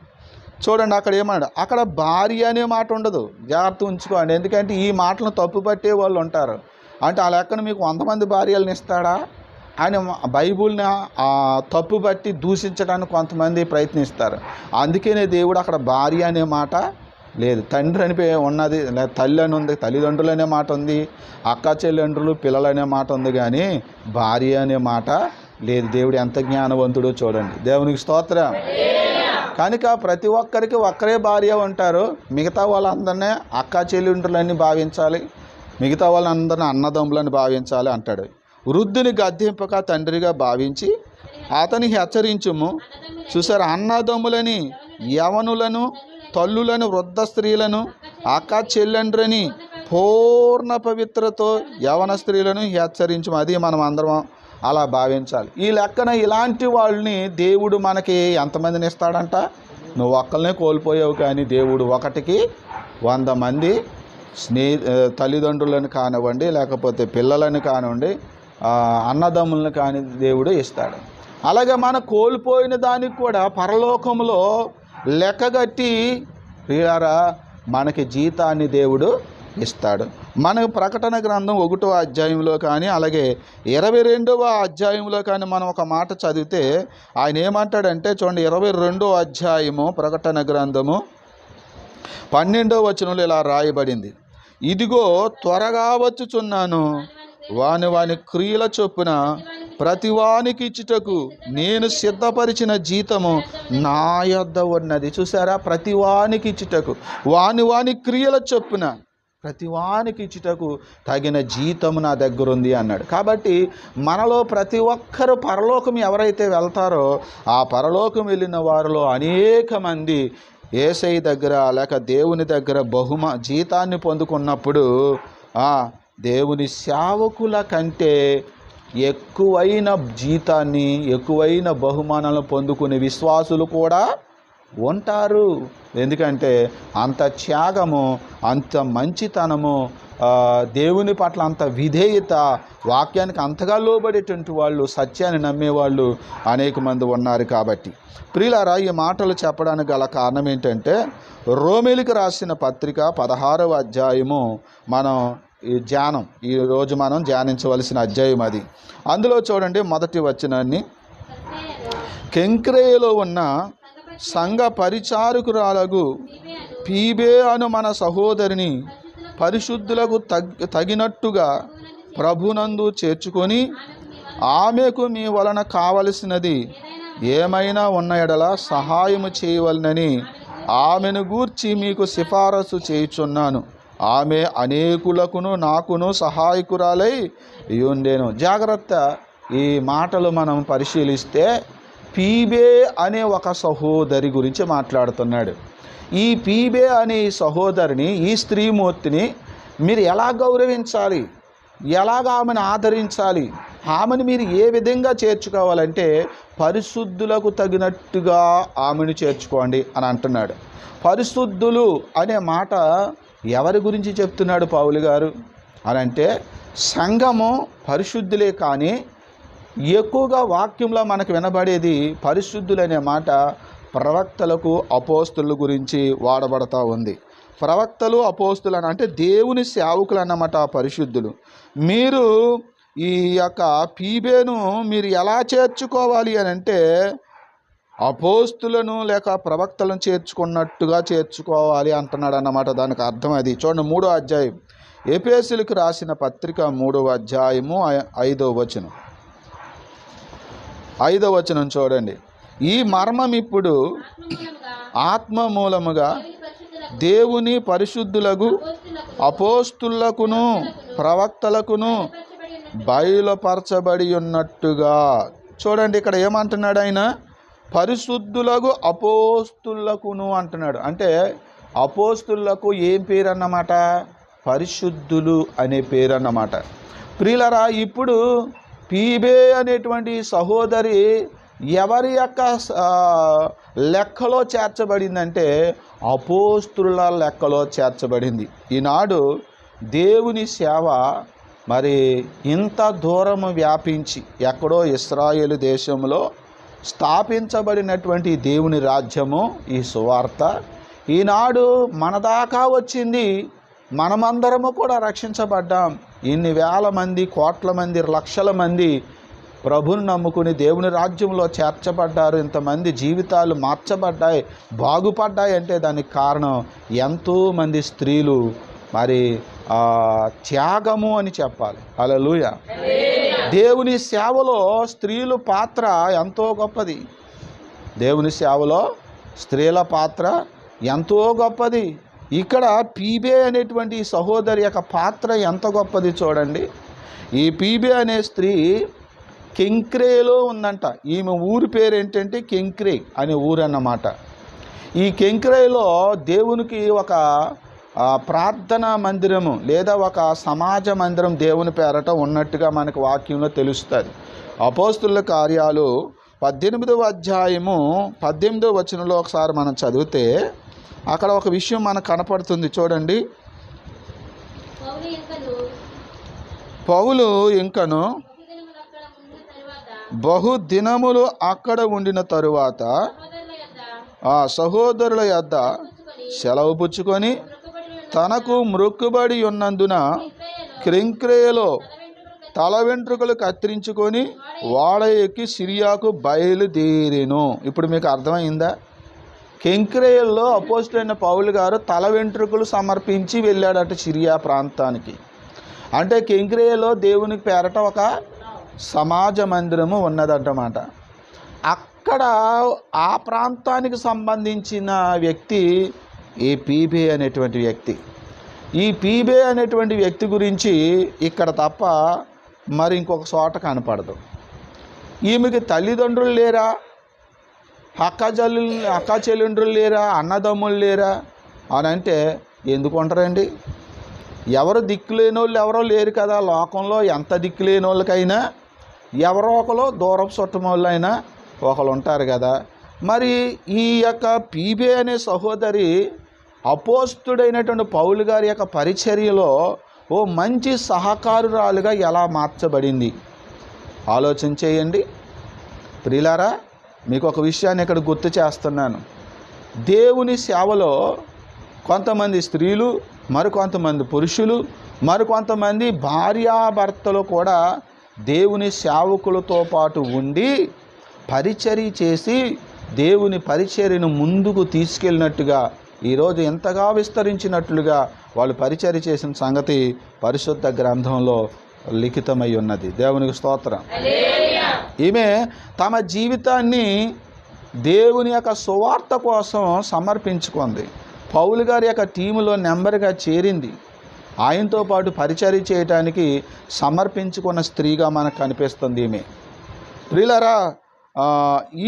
చూడండి అక్కడ ఏమన్నాడు, అక్కడ భార్య అనే మాట ఉండదు. జాగ్రత్త ఉంచుకోండి. ఎందుకంటే ఈ మాటలను తప్పు పట్టే వాళ్ళు ఉంటారు. అంటే ఆ లెక్కన మీకు 100 మంది భార్యలను ఇస్తాడా అని బైబుల్ని తప్పు బట్టి దూషించడానికి కొంతమంది ప్రయత్నిస్తారు. అందుకనే దేవుడు అక్కడ భార్య అనే మాట లేదు, తండ్రి అని ఉన్నది, తల్లి అని ఉంది, తల్లిదండ్రులు అనే మాట ఉంది, అక్క చెల్లెండ్రులు, పిల్లలు అనే మాట ఉంది, కానీ భార్య అనే మాట లేదు. దేవుడు ఎంత జ్ఞానవంతుడో చూడండి. దేవునికి స్తోత్రం. కనుక ప్రతి ఒక్కరికి ఒక్కరే భార్య ఉంటారు. మిగతా వాళ్ళందరినీ అక్క చెల్లెండ్రులని భావించాలి, మిగతా వాళ్ళందరినీ అన్నదమ్ములని భావించాలి అంటాడు. వృద్ధుని గద్దింపక తండ్రిగా భావించి అతని హెచ్చరించుము. చూసారు, అన్నదమ్ములని, యవనులను, తల్లులను, వృద్ధ స్త్రీలను, అక్క చెల్లెండ్రని పూర్ణ పవిత్రతో యవన స్త్రీలను హెచ్చరించుము. అది మనం అందరం అలా భావించాలి. ఈ లెక్కన ఇలాంటి వాళ్ళని దేవుడు మనకి ఎంతమందిని ఇస్తాడంట? నువ్వు ఒక్కళ్ళనే కోల్పోయావు, కానీ దేవుడు 1కి 100 మంది తల్లిదండ్రులను కానివ్వండి, లేకపోతే పిల్లలను కానివ్వండి, అన్నదమ్ములను కాని దేవుడు ఇస్తాడు. అలాగే మన కోల్పోయిన దానికి కూడా పరలోకంలో లెక్కగట్టి ప్రియారా మనకి జీతాన్ని దేవుడు ఇస్తాడు. మన ప్రకటన గ్రంథం 1వ అధ్యాయంలో కానీ అలాగే 22వ అధ్యాయంలో కానీ మనం ఒక మాట చదివితే ఆయన ఏమంటాడంటే చూడండి, 22వ అధ్యాయము ప్రకటన గ్రంథము 12వ వచనంలో ఇలా రాయబడింది. ఇదిగో త్వరగా వచ్చుచున్నాను, వాని క్రియల చొప్పున ప్రతివానికి ఇచ్చుటకు నేను సిద్ధపరిచిన జీతము నా యొద్ద ఉన్నది. చూసారా, ప్రతివానికి ఇచ్చుటకు, వాని క్రియల చొప్పున ప్రతివానికి ఇచ్చుటకు తగిన జీతము నా దగ్గర ఉంది అన్నాడు. కాబట్టి మనలో ప్రతి ఒక్కరు పరలోకం ఎవరైతే వెళ్తారో ఆ పరలోకం వెళ్ళిన వారిలో అనేక మంది యేసయ్య దగ్గర లేక దేవుని దగ్గర జీతాన్ని పొందుకున్నప్పుడు దేవుని సేవకుల కంటే ఎక్కువైన జీతాన్ని, ఎక్కువైన బహుమానాలను పొందుకునే విశ్వాసులు కూడా ఉంటారు. ఎందుకంటే అంత త్యాగము, అంత మంచితనము, దేవుని పట్ల అంత విధేయత, వాక్యానికి అంతగా లోబడేటువంటి వాళ్ళు, సత్యాన్ని నమ్మేవాళ్ళు అనేక మంది ఉన్నారు. కాబట్టి ప్రియులారా, ఈ మాటలు చెప్పడానికి గల కారణం ఏంటంటే రోమీయులకు రాసిన పత్రిక 16వ అధ్యాయము ఈరోజు మనం ధ్యానించవలసిన అధ్యాయం అది. అందులో చూడండి, మొదటి వచనాన్ని, కెంక్రేయలో ఉన్న సంఘ పరిచారకురాలగు ఫీబే అను మన సహోదరిని పరిశుద్ధులకు తగినట్టుగా ప్రభునందు చేర్చుకొని ఆమెకు మీ వలన కావలసినది ఏమైనా ఉన్న ఎడల సహాయము చేయవలనని ఆమెను గూర్చి మీకు సిఫారసు చేయుచున్నాను. ఆమె అనేకులకును నాకును సహాయకురాలై ఉండేను. జాగ్రత్త, ఈ మాటలు మనం పరిశీలిస్తే ఫీబే అనే ఒక సహోదరి గురించి మాట్లాడుతున్నాడు. ఈ ఫీబే అనే సహోదరిని, ఈ స్త్రీమూర్తిని మీరు ఎలా గౌరవించాలి, ఎలాగ ఆమెను ఆదరించాలి, ఆమెను మీరు ఏ విధంగా చేర్చుకోవాలంటే పరిశుద్ధులకు తగినట్టుగా ఆమెను చేర్చుకోండి అని అంటున్నాడు. పరిశుద్ధులు అనే మాట ఎవరి గురించి చెప్తున్నాడు పౌలు గారు అని అంటే, సంఘము పరిశుద్ధులే. కానీ ఎక్కువగా వాక్యంలో మనకు వినబడేది పరిశుద్ధులనే మాట ప్రవక్తలకు, అపోస్తుల గురించి వాడబడతా ఉంది. ప్రవక్తలు, అపోస్తులు అని అంటే దేవుని సేవకులు అన్నమాట పరిశుద్ధులు. మీరు ఈ యొక్క ఫీబేను మీరు ఎలా చేర్చుకోవాలి అని అంటే అపోస్తులను లేక ప్రవక్తలను చేర్చుకున్నట్టుగా చేర్చుకోవాలి అంటున్నాడు అన్నమాట. దానికి అర్థం అది. చూడండి, 3వ అధ్యాయం, ఎఫెసీయులకు రాసిన పత్రిక 3వ అధ్యాయము 5వ వచనం. 5వ వచనం చూడండి, ఈ మర్మం ఇప్పుడు ఆత్మ మూలముగా దేవుని పరిశుద్ధులకు అపోస్తులకును ప్రవక్తలకును బయలుపరచబడి ఉన్నట్టుగా. చూడండి, ఇక్కడ ఏమంటున్నాడు ఆయన? పరిశుద్ధులకు అపోస్తులకును అంటున్నాడు. అంటే అపోస్తులకు ఏం పేరు అన్నమాట? పరిశుద్ధులు అనే పేరు అన్నమాట. ప్రియులరా, ఇప్పుడు ఫీబే అనేటువంటి సహోదరి ఎవరి యొక్క లెక్కలో చేర్చబడిందంటే అపోస్తుల లెక్కలో చేర్చబడింది. ఈనాడు దేవుని సేవ మరి ఇంత దూరము వ్యాపించి ఎక్కడో ఇశ్రాయేలు దేశంలో స్థాపించబడినటువంటి దేవుని రాజ్యము, ఈ సువార్త ఈనాడు మన దాకా వచ్చింది. మనమందరము కూడా రక్షించబడ్డాం. ఇన్ని వేల మంది, కోట్ల మంది, లక్షల మంది ప్రభుని నమ్ముకుని దేవుని రాజ్యంలో చేర్చబడ్డారు. ఇంతమంది జీవితాలు మార్చబడ్డాయి, బాగుపడ్డాయి అంటే దానికి కారణం ఎంతోమంది స్త్రీలు మరి త్యాగము అని చెప్పాలి. హల్లెలూయా. దేవుని సేవలో స్త్రీల పాత్ర ఎంతో గొప్పది. దేవుని సేవలో స్త్రీల పాత్ర ఎంతో గొప్పది. ఇక్కడ ఫీబే అనేటువంటి సహోదరి యొక్క పాత్ర ఎంత గొప్పది చూడండి. ఈ ఫీబే అనే స్త్రీ కెంక్రేలో ఉందంట. ఈమె ఊరి పేరు ఏంటంటే కెంక్రే అనే ఊరు అన్నమాట. ఈ కెంక్రేలో దేవునికి ఒక ప్రార్థనా మందిరము లేదా ఒక సమాజ మందిరం దేవుని పేరట ఉన్నట్టుగా మనకు వాక్యంలో తెలుస్తుంది. అపోస్తుల కార్యాలు 18వ అధ్యాయము 18వ వచనంలో ఒకసారి మనం చదివితే అక్కడ ఒక విషయం మనకు కనపడుతుంది. చూడండి, పౌలు ఇంకను బహుదినములు అక్కడ ఉండిన తరువాత ఆ సహోదరుల యొద్ద సెలవు పుచ్చుకొని తనకు మ్రొక్కుబడి ఉన్నందున కెంక్రేయలో తల వెంట్రుకలు కత్తిరించుకొని వాడ ఎక్కి సిరియాకు బయలుదేరెను. ఇప్పుడు మీకు అర్థమైందా? కెంక్రేయలో అపోస్తలుడైన పౌలు గారు తల వెంట్రుకలు సమర్పించి వెళ్ళాడట సిరియా ప్రాంతానికి. అంటే కెంక్రేయలో దేవునికి పేరట ఒక సమాజ మందిరము ఉన్నదన్నమాట. అక్కడ ఆ ప్రాంతానికి సంబంధించిన వ్యక్తి ఈ పీబే అనేటువంటి వ్యక్తి. ఈ పీబే అనేటువంటి వ్యక్తి గురించి ఇక్కడ తప్ప మరి ఇంకొక చోట కనపడదు. ఈమెకి తల్లిదండ్రులు లేరా, అక్క చెల్లెండ్రులు లేరా, అన్నదమ్ములు లేరా అని అంటే ఎందుకు ఉంటారండి? ఎవరు దిక్కులేని వాళ్ళు ఎవరో లేరు కదా. లోకంలో ఎంత దిక్కులేని వాళ్ళకైనా ఎవరో ఒకరు దూరపు చుట్టం వాళ్ళైనా ఒకరు ఉంటారు కదా. మరి ఈ యొక్క పీబే అనే సహోదరి అపోస్తుడైనటువంటి పౌలు గారి యొక్క పరిచర్యలో ఓ మంచి సహకారురాలుగా ఎలా మార్చబడింది ఆలోచన చేయండి. ప్రియులారా, మీకు ఒక విషయాన్ని ఇక్కడ గుర్తు చేస్తున్నాను. దేవుని సేవలో కొంతమంది స్త్రీలు, మరికొంతమంది పురుషులు, మరికొంతమంది భార్యాభర్తలు కూడా దేవుని సేవకులతో పాటు ఉండి పరిచర్య చేసి దేవుని పరిచర్యను ముందుకు తీసుకెళ్ళినట్టుగా, ఈరోజు ఎంతగా విస్తరించినట్లుగా వాళ్ళు పరిచర్య చేసిన సంగతి పరిశుద్ధ గ్రంథంలో లిఖితమై ఉన్నది. దేవునికి స్తోత్రం. ఈమె తమ జీవితాన్ని దేవుని యొక్క సువార్త కోసం సమర్పించుకుంది. పౌలు గారి యొక్క టీములో నెంబర్గా చేరింది. ఆయనతో పాటు పరిచర్య చేయటానికి సమర్పించుకున్న స్త్రీగా మనకు కనిపిస్తుంది ఈమె. ప్రియులారా,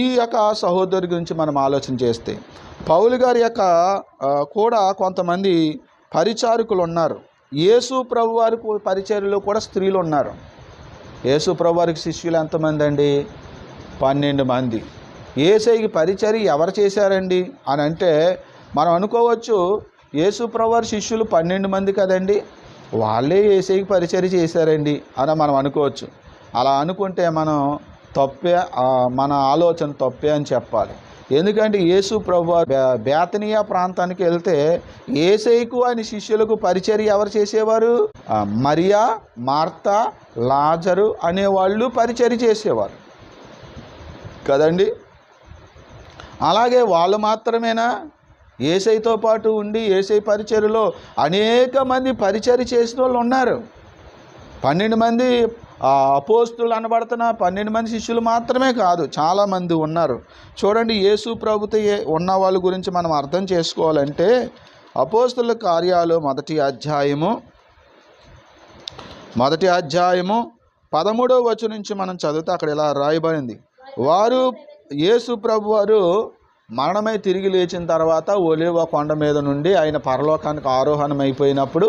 ఈ యొక్క సహోదరి గురించి మనం ఆలోచన చేస్తే పౌలు గారి యొక్క కూడా కొంతమంది పరిచారకులు ఉన్నారు. యేసు ప్రభు వారి పరిచర్యలో కూడా స్త్రీలు ఉన్నారు. యేసు ప్రభు వారికి శిష్యులు ఎంతమంది అండి? 12 మంది. యేసయ్యకి పరిచర్య ఎవరు చేశారండి అని అంటే మనం అనుకోవచ్చు, యేసు ప్రభు వారి శిష్యులు 12 మంది కదండి, వాళ్ళే యేసయ్యకి పరిచర్య చేశారండి అని మనం అనుకోవచ్చు. అలా అనుకుంటే మనం తప్పే, మన ఆలోచన తప్పే అని చెప్పాలి. ఎందుకంటే యేసు ప్రభు బేతనియా ప్రాంతానికి వెళ్తే యేసయ్యకు ఆయన శిష్యులకు పరిచర్య ఎవరు చేసేవారు? మరియా, మార్తా, లాజరు అనేవాళ్ళు పరిచర్య చేసేవారు కదండి. అలాగే వాళ్ళు మాత్రమేనా? యేసయ్యతో పాటు ఉండి యేసయ్య పరిచర్యలో అనేక మంది పరిచర్య చేసిన వాళ్ళు ఉన్నారు. 12 మంది అపోస్తులు అనబడుతున్న 12 మంది శిష్యులు మాత్రమే కాదు, చాలామంది ఉన్నారు. చూడండి, యేసు ప్రభుతో ఉన్న వాళ్ళ గురించి మనం అర్థం చేసుకోవాలంటే అపోస్తుల కార్యాలు మొదటి అధ్యాయము 13వ వచనం నుంచి మనం చదివితే అక్కడ ఇలా రాయబడింది. వారు యేసు ప్రభు వారు మరణమై తిరిగి లేచిన తర్వాత ఒలీవ కొండ మీద నుండి ఆయన పరలోకానికి ఆరోహణం అయిపోయినప్పుడు,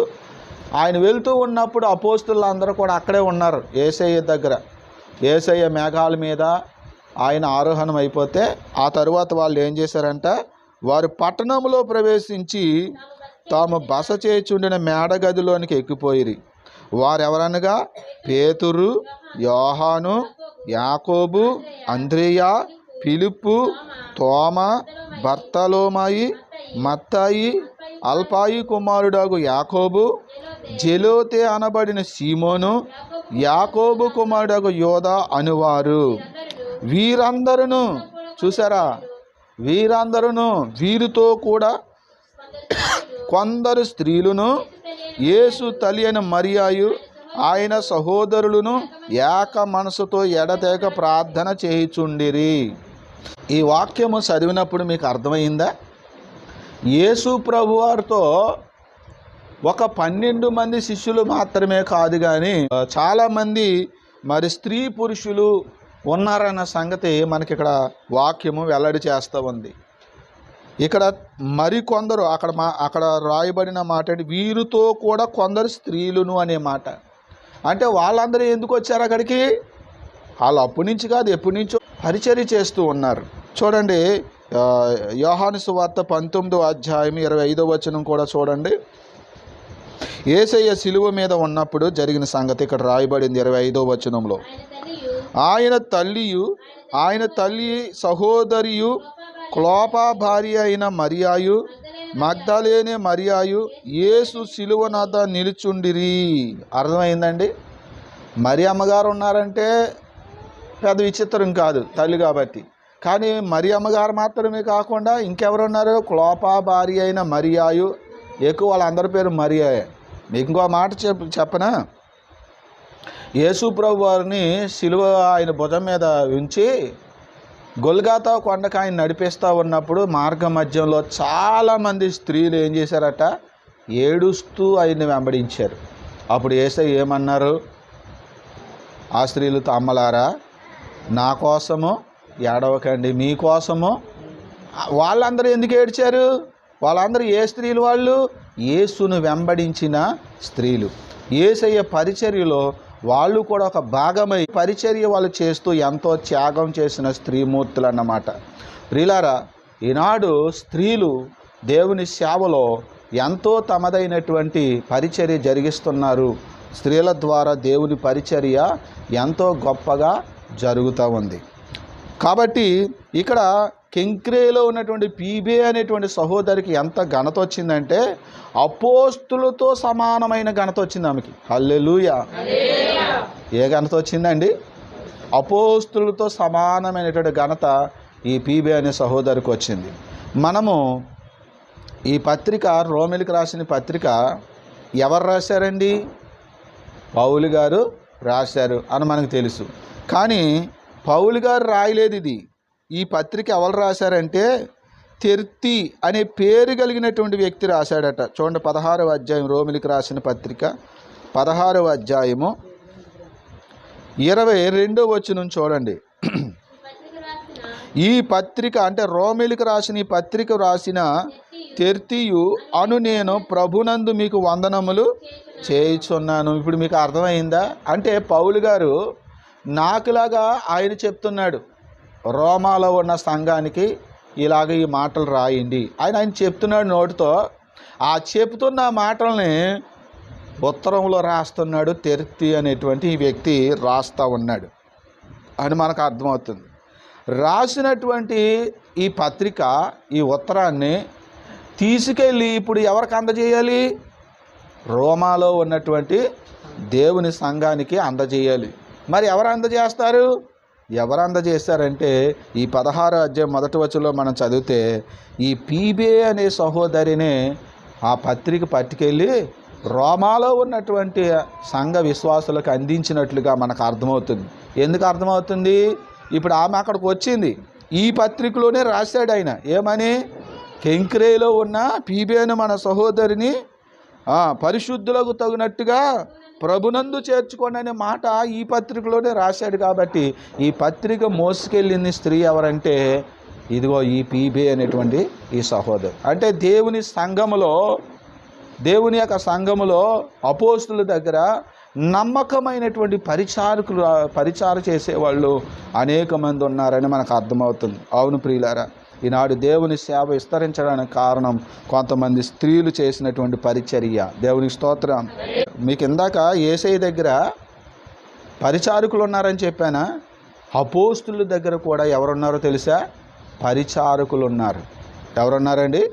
ఆయన వెళ్తూ ఉన్నప్పుడు అపోస్తులు అందరూ కూడా అక్కడే ఉన్నారు యేసయ్య దగ్గర. యేసయ్య మేఘాల మీద ఆయన ఆరోహణం అయిపోతే ఆ తరువాత వాళ్ళు ఏం చేశారంట, వారు పట్టణంలో ప్రవేశించి తాము బస చేయుచుండిన మేడగదిలోనికి ఎక్కిపోయిరి. వారెవరనగా పేతురు, యోహాను, యాకోబు, అంద్రియా, ఫిలిప్పు, తోమ, బర్తలోమాయి, మత్తాయి, అల్పాయి కుమారుడగు యాకోబు, జెలోతే అనబడిన సీమోను, యాకోబు కుమారుడగు యోదా అనువారు. వీరందరూ చూసారా, వీరితో కూడా కొందరు స్త్రీలను, యేసు తల్లి అయిన మరియాయు ఆయన సహోదరులను ఏక మనసుతో ఎడతెగ ప్రార్థన చేయుచుండిరి. ఈ వాక్యము చదివినప్పుడు మీకు అర్థమైందా? యేసు ప్రభువారితో ఒక 12 మంది శిష్యులు మాత్రమే కాదు కానీ చాలామంది మరి స్త్రీ పురుషులు ఉన్నారన్న సంగతి మనకి ఇక్కడ వాక్యము వెల్లడి చేస్తూ ఉంది. ఇక్కడ మరికొందరు అక్కడ రాయబడిన మాట వీరితో కూడా కొందరు స్త్రీలును అనే మాట. అంటే వాళ్ళందరూ ఎందుకు వచ్చారు అక్కడికి? వాళ్ళు అప్పటి నుంచి కాదు, ఎప్పటి నుంచో పరిచర్య చేస్తూ ఉన్నారు. చూడండి, యోహాను సువార్త 19వ అధ్యాయం 25వ వచనం కూడా చూడండి. యేసయ్య సిలువ మీద ఉన్నప్పుడు జరిగిన సంగతి ఇక్కడ రాయబడింది 25వ వచనంలో. ఆయన తల్లి సహోదరియు క్లోపా భార్య అయిన మరియాయు, మగ్దలేనే మరియాయు యేసు సిలువ నద్ద నిలుచుండిరి. అర్థమైందండి? మరి అమ్మగారు ఉన్నారంటే పెద్ద విచిత్రం కాదు, తల్లి కాబట్టి. కానీ మరి అమ్మగారు మాత్రమే కాకుండా ఇంకెవరున్నారు? క్లోపా భార్య అయిన మరియాయు. ఎక్కువ వాళ్ళందరి పేరు మరియాయే. మీకు ఇంకో మాట చెప్పనా? యేసు ప్రభు వారిని సిలువ ఆయన భుజం మీద ఉంచి గొల్గాతా కొండకు ఆయన నడిపిస్తూ ఉన్నప్పుడు మార్గ మధ్యంలో చాలామంది స్త్రీలు ఏం చేశారట, ఏడుస్తూ ఆయన్ని వెంబడించారు. అప్పుడు యేసయ్య ఏమన్నారు, ఆ స్త్రీలతో, అమ్మలారా నా కోసము ఏడవకండి, మీకోసము. వాళ్ళందరూ ఎందుకు ఏడ్చారు? వాళ్ళందరూ ఏ స్త్రీలు? వాళ్ళు యేసును వెంబడించిన స్త్రీలు. యేసయ్య పరిచర్యలో వాళ్ళు కూడా ఒక భాగమై పరిచర్య వాళ్ళు చేస్తూ ఎంతో త్యాగం చేసిన స్త్రీమూర్తులు అన్నమాట. ప్రియులారా, ఈనాడు స్త్రీలు దేవుని సేవలో ఎంతో తమదైనటువంటి పరిచర్య జరిగిస్తున్నారు. స్త్రీల ద్వారా దేవుని పరిచర్య ఎంతో గొప్పగా జరుగుతూ ఉంది. కాబట్టి ఇక్కడ కెంక్రేలో ఉన్నటువంటి పీబే అనేటువంటి సహోదరికి ఎంత ఘనత వచ్చిందంటే అపోస్తులతో సమానమైన ఘనత వచ్చింది ఆమెకి. హల్లెలూయా. ఏ ఘనత వచ్చిందండి? అపోస్తులతో సమానమైనటువంటి ఘనత ఈ పీబే అనే సహోదరికి వచ్చింది. మనము ఈ పత్రిక, రోమిలికి రాసిన పత్రిక ఎవరు రాశారండి? పౌలు గారు రాశారు అని మనకు తెలుసు. కానీ పౌలు గారు రాయలేదు ఇది. ఈ పత్రిక ఎవరు రాశారంటే తెర్తి అనే పేరు కలిగినటువంటి వ్యక్తి రాశాడట. చూడండి, 16వ అధ్యాయం, రోమిలికి రాసిన పత్రిక 16వ అధ్యాయము 22వ వచనం చూడండి. ఈ పత్రిక అంటే రోమిలికి రాసిన ఈ పత్రిక రాసిన తెర్తియు అను నేను ప్రభునందు మీకు వందనములు చేయుచున్నాను. ఇప్పుడు మీకు అర్థమైందా? అంటే పౌలు గారు నాకులాగా ఆయన చెప్తున్నాడు, రోమాలో ఉన్న సంఘానికి ఇలాగ ఈ మాటలు రాయండి ఆయన చెప్తున్నాడు నోటితో. ఆ చెప్తున్న మాటల్ని ఉత్తరంలో రాస్తున్నాడు. తెర్తి అనేటువంటి ఈ వ్యక్తి రాస్తూ ఉన్నాడు అని మనకు అర్థమవుతుంది. రాసినటువంటి ఈ పత్రిక, ఈ ఉత్తరాన్ని తీసుకెళ్ళి ఇప్పుడు ఎవరికి అందజేయాలి? రోమాలో ఉన్నటువంటి దేవుని సంఘానికి అందజేయాలి. మరి ఎవరు అందజేస్తారు? ఎవరు అందజేస్తారంటే ఈ 16వ అధ్యాయం 1వ వచనంలో మనం చదివితే ఈ పీబే అనే సహోదరిని ఆ పత్రిక పట్టుకెళ్ళి రోమాలో ఉన్నటువంటి సంఘ విశ్వాసులకు అందించినట్లుగా మనకు అర్థమవుతుంది. ఎందుకు అర్థమవుతుంది? ఇప్పుడు ఆమె అక్కడికి వచ్చింది, ఈ పత్రికలోనే రాశాడు ఆయన. ఏమని? కెంక్రేలో ఉన్న పీబే అనే మన సహోదరిని పరిశుద్ధులకు తగినట్టుగా ప్రభునందు చేర్చుకోండి అనే మాట ఈ పత్రికలోనే రాశాడు. కాబట్టి ఈ పత్రిక మోసుకెళ్ళింది స్త్రీ ఎవరంటే ఇదిగో ఈ పీబే అనేటువంటి ఈ సహోదరు. అంటే దేవుని సంఘములో, దేవుని యొక్క సంఘములో అపోస్తుల దగ్గర నమ్మకమైనటువంటి పరిచారం చేసేవాళ్ళు అనేక మంది ఉన్నారని మనకు అర్థమవుతుంది. అవును ప్రియులారా, ఈనాడు దేవుని సేవ విస్తరించడానికి కారణం కొంతమంది స్త్రీలు చేసినటువంటి పరిచర్య. దేవునికి స్తోత్రం. మీకు ఇందాక యేసయ్య దగ్గర పరిచారకులు ఉన్నారని చెప్పానా? అపోస్తుల దగ్గర కూడా ఎవరున్నారో తెలుసా? పరిచారకులు ఉన్నారు. ఎవరున్నారండి?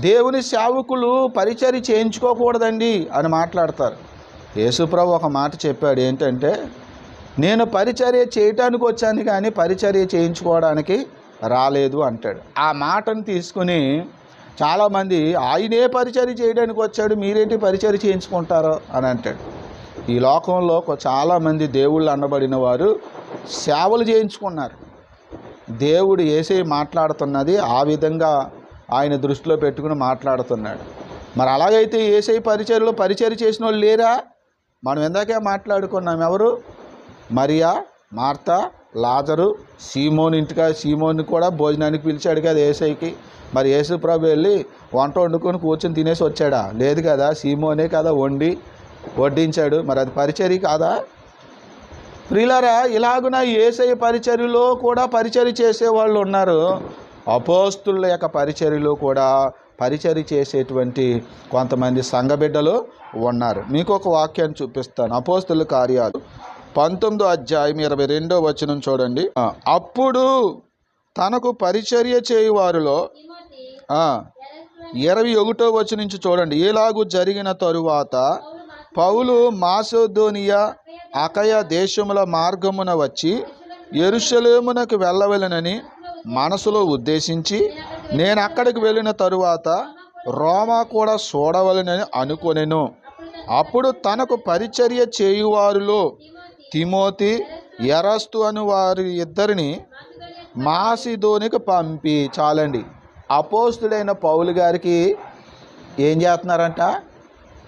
దేవుని సేవకులు పరిచర్య చేయించుకోకూడదండి అని మాట్లాడతారు. యేసుప్రభు ఒక మాట చెప్పాడు, ఏంటంటే నేను పరిచర్య చేయటానికి వచ్చాను కానీ పరిచర్య చేయించుకోవడానికి రాలేదు అంటాడు. ఆ మాటను తీసుకుని చాలామంది ఆయనే పరిచర్య చేయడానికి వచ్చాడు, మీరేంటి పరిచర్య చేయించుకుంటారో అని అంటాడు. ఈ లోకంలో చాలామంది దేవుళ్ళు అనబడిన వారు సేవలు చేయించుకున్నారు. దేవుడు యేసయ్య మాట్లాడుతున్నది ఆ విధంగా ఆయన దృష్టిలో పెట్టుకుని మాట్లాడుతున్నాడు. మరి అలాగైతే యేసయ్య పరిచర్యలో పరిచర్య చేసిన వాళ్ళు లేరా? మనం ఇందాకే మాట్లాడుకున్నాం. ఎవరు? మరియా, మార్తా, లాజరు, సీమోన్ ఇంటికా సీమోని కూడా భోజనానికి పిలిచాడు కదా యేసయ్యకి. మరి యేసు ప్రభు వెళ్ళి వంట వండుకొని కూర్చొని తినేసి వచ్చాడా? లేదు కదా, సీమోనే కదా వడ్డించాడు. మరి అది పరిచర్య కాదా? ప్రియులారా, ఇలాగున యేసయ్య పరిచర్యలో కూడా పరిచర్య చేసేవాళ్ళు ఉన్నారు. అపోస్తుల యొక్క పరిచర్యలో కూడా పరిచర్య చేసేటువంటి కొంతమంది సంఘబిడ్డలు ఉన్నారు. మీకు ఒక వాక్యాన్ని చూపిస్తాను. అపోస్తుల కార్యాలు 19వ అధ్యాయం 22వ వచనం చూడండి. అప్పుడు తనకు పరిచర్య చేయువారిలో 21వ వచనం నుంచి చూడండి. ఇలాగు జరిగిన తరువాత పౌలు మాసిదోనియా, అకయ దేశముల మార్గమున వచ్చి యెరూషలేమునకు వెళ్ళవలెనని మనసులో ఉద్దేశించి, నేను అక్కడికి వెళ్ళిన తరువాత రోమా కూడా చూడవలెనని అనుకొనెను. అప్పుడు తనకు పరిచర్య చేయువారిలో తిమోతి ఎరస్తు అని వారి ఇద్దరిని మాసిదోనికి పంపి. చాలండి. అపోస్తుడైన పౌలు గారికి ఏం చేస్తున్నారంట?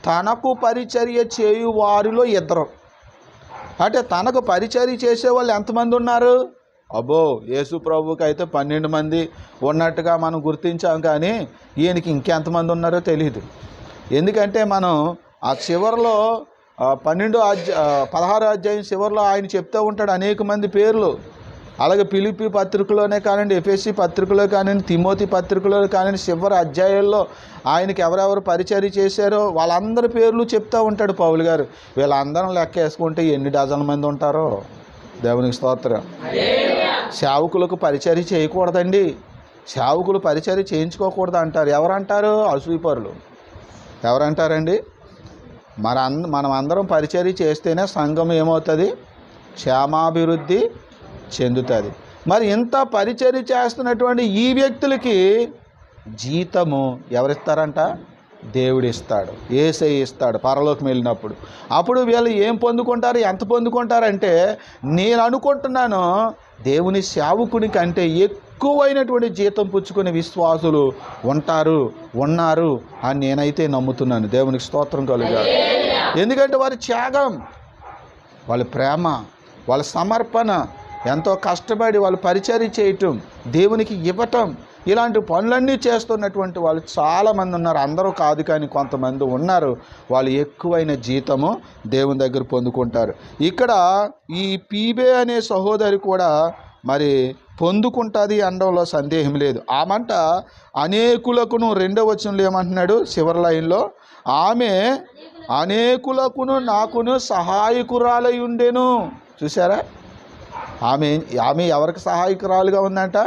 తనకు పరిచర్య చేయు వారిలో ఇద్దరు. అంటే తనకు పరిచర్య చేసేవాళ్ళు ఎంతమంది ఉన్నారు? అబ్బో, యేసు ప్రభుకి అయితే 12 మంది ఉన్నట్టుగా మనం గుర్తించాం, కానీ ఈయనకి ఇంకెంతమంది ఉన్నారో తెలియదు. ఎందుకంటే మనం ఆ చివరిలో 16 అధ్యాయం చివరిలో ఆయన చెప్తూ ఉంటాడు అనేక మంది పేర్లు. అలాగే ఫిలిప్పీ పత్రికలోనే కానివ్వండి, ఎఫెసీ పత్రికలో కానివ్వండి, తిమోతి పత్రికలో కానివ్వండి, చివరి అధ్యాయాల్లో ఆయనకి ఎవరెవరు పరిచర్య చేశారో వాళ్ళందరి పేర్లు చెప్తూ ఉంటాడు పౌలు గారు. వీళ్ళందరం లెక్క వేసుకుంటే ఎన్ని డజన్ల మంది ఉంటారో. దేవునికి స్తోత్రం. సేవకులకు పరిచర్య చేయకూడదండి, సేవకులు పరిచర్య చేయించుకోకూడదు అంటారు. ఎవరంటారు? అసూయపరులు. ఎవరంటారండి? మనం అందరం పరిచర్య చేస్తేనే సంఘం ఏమవుతుంది? క్షేమాభివృద్ధి చెందుతుంది. మరి ఇంత పరిచర్య చేస్తున్నటువంటి ఈ వ్యక్తులకి జీతము ఎవరిస్తారంట? దేవుడు ఇస్తాడు, యేసయ్య ఇస్తాడు పరలోకం వెళ్ళినప్పుడు. అప్పుడు వీళ్ళు ఏం పొందుకుంటారు? ఎంత పొందుకుంటారంటే, నేను అనుకుంటున్నాను దేవుని సేవకుని కంటే ఎక్కువైనటువంటి జీతం పుచ్చుకునే విశ్వాసులు ఉన్నారు అని నేనైతే నమ్ముతున్నాను. దేవునికి స్తోత్రం కలుగాలి. ఎందుకంటే వారి త్యాగం, వాళ్ళ ప్రేమ, వాళ్ళ సమర్పణ, ఎంతో కష్టపడి వాళ్ళు పరిచర్య చేయటం, దేవునికి ఇవ్వటం, ఇలాంటి పనులన్నీ చేస్తున్నటువంటి వాళ్ళు చాలామంది ఉన్నారు. అందరూ కాదు, కానీ కొంతమంది ఉన్నారు. వాళ్ళు ఎక్కువైన జీతము దేవుని దగ్గర పొందుకుంటారు. ఇక్కడ ఈ పీబే అనే సహోదరి కూడా మరి పొందుకుంటుంది అనడంలో సందేహం లేదు. ఆమంట అనేకులకును, 2వ వచనంలో ఏమంటున్నాడు చివరి లైన్లో, ఆమె అనేకులకును నాకును సహాయకురాలై ఉండెను. చూసారా? ఆమె ఎవరికి సహాయకురాలుగా ఉందంట?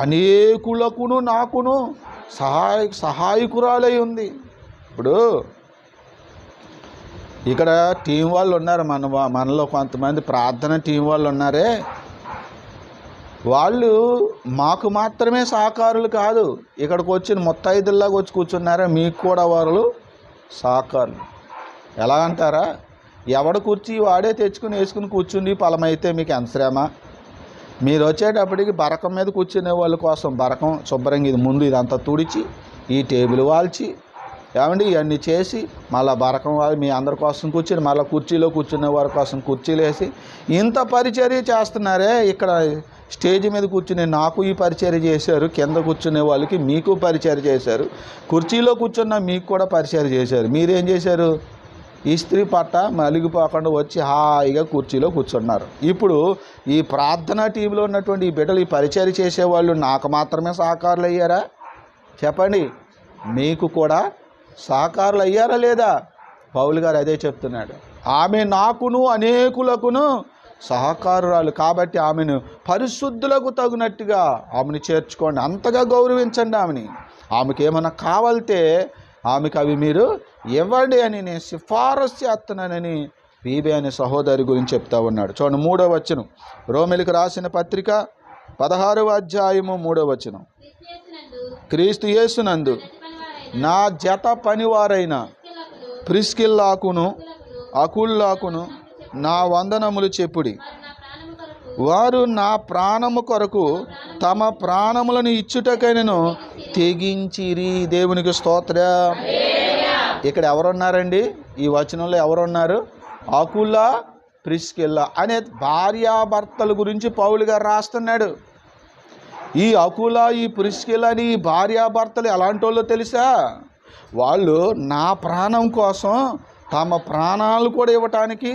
అనేకులకును నాకును సహాయకురాలై ఉంది. ఇప్పుడు ఇక్కడ టీం వాళ్ళు ఉన్నారు, మనలో కొంతమంది ప్రార్థన టీం వాళ్ళు ఉన్నారే, వాళ్ళు మాకు మాత్రమే సహకారులు కాదు. ఇక్కడికి వచ్చిన ముత్తైదుల్లాగా వచ్చి కూర్చున్నారా, మీకు కూడా వాళ్ళు సహకారులు. ఎలా అంటారా? ఎవడ కుర్చీ వాడే తెచ్చుకుని వేసుకుని కూర్చుని ఫలమైతే మీకు ఎంత శ్రమ. మీరు వచ్చేటప్పటికి బరకం మీద కూర్చునే వాళ్ళ కోసం బరకం శుభ్రంగా ఇది ముందు ఇదంతా తుడిచి, ఈ టేబుల్ వాల్చి, ఏమండి ఇవన్నీ చేసి, మళ్ళీ బరకం వాళ్ళు మీ అందరి కోసం కూర్చుని, మళ్ళీ కుర్చీలో కూర్చునే వారి కోసం కుర్చీలు వేసి ఇంత పరిచర్య చేస్తున్నారే. ఇక్కడ స్టేజ్ మీద కూర్చుని నాకు ఈ పరిచర్య చేశారు, కింద కూర్చునే వాళ్ళకి మీకు పరిచర్య చేశారు, కుర్చీలో కూర్చున్న మీకు కూడా పరిచర్య చేశారు. మీరేం చేశారు? ఇస్త్రీ పట్ట మలిగిపోకుండా వచ్చి హాయిగా కుర్చీలో కూర్చున్నారు. ఇప్పుడు ఈ ప్రార్థనా టీంలో ఉన్నటువంటి ఈ బిడ్డలు, ఈ పరిచర్య చేసేవాళ్ళు నాకు మాత్రమే సహకారులు అయ్యారా? చెప్పండి, మీకు కూడా సహకారులు అయ్యారా లేదా? పౌలు గారు అదే చెప్తున్నాడు. ఆమె నాకును అనేకులకును సహకారురాలు కాబట్టి ఆమెను పరిశుద్ధులకు తగినట్టుగా ఆమెను చేర్చుకోండి, అంతగా గౌరవించండి. ఆమెకి ఏమైనా కావాలితే ఆమెకు అవి మీరు ఇవ్వండి అని నేను సిఫారసు చేస్తున్నానని పీబే అనే సహోదరి గురించి చెప్తా ఉన్నాడు. చూడండి 3వ వచనం, రోమిలికి రాసిన పత్రిక 16వ అధ్యాయము 3వ వచనం. క్రీస్తు యేసునందు నా జత పనివారైన ప్రిస్కిల్లాకును అకుల్లాకును నా వందనములు చెప్పుడి. వారు నా ప్రాణము కొరకు తమ ప్రాణములను ఇచ్చుటకైనను తెగించిరి. దేవునికి స్తోత్రం. ఇక్కడ ఎవరున్నారండి? ఈ వచనంలో ఎవరున్నారు? అకుల, ప్రిస్కిల్లా అనే భార్యాభర్తల గురించి పౌలు గారు రాస్తున్నాడు. ఈ అకుల, ఈ ప్రిస్కిల్లా అని ఈ భార్యాభర్తలు ఎలాంటి వాళ్ళో తెలుసా? వాళ్ళు నా ప్రాణం కోసం తమ ప్రాణాలు కూడా ఇవ్వటానికి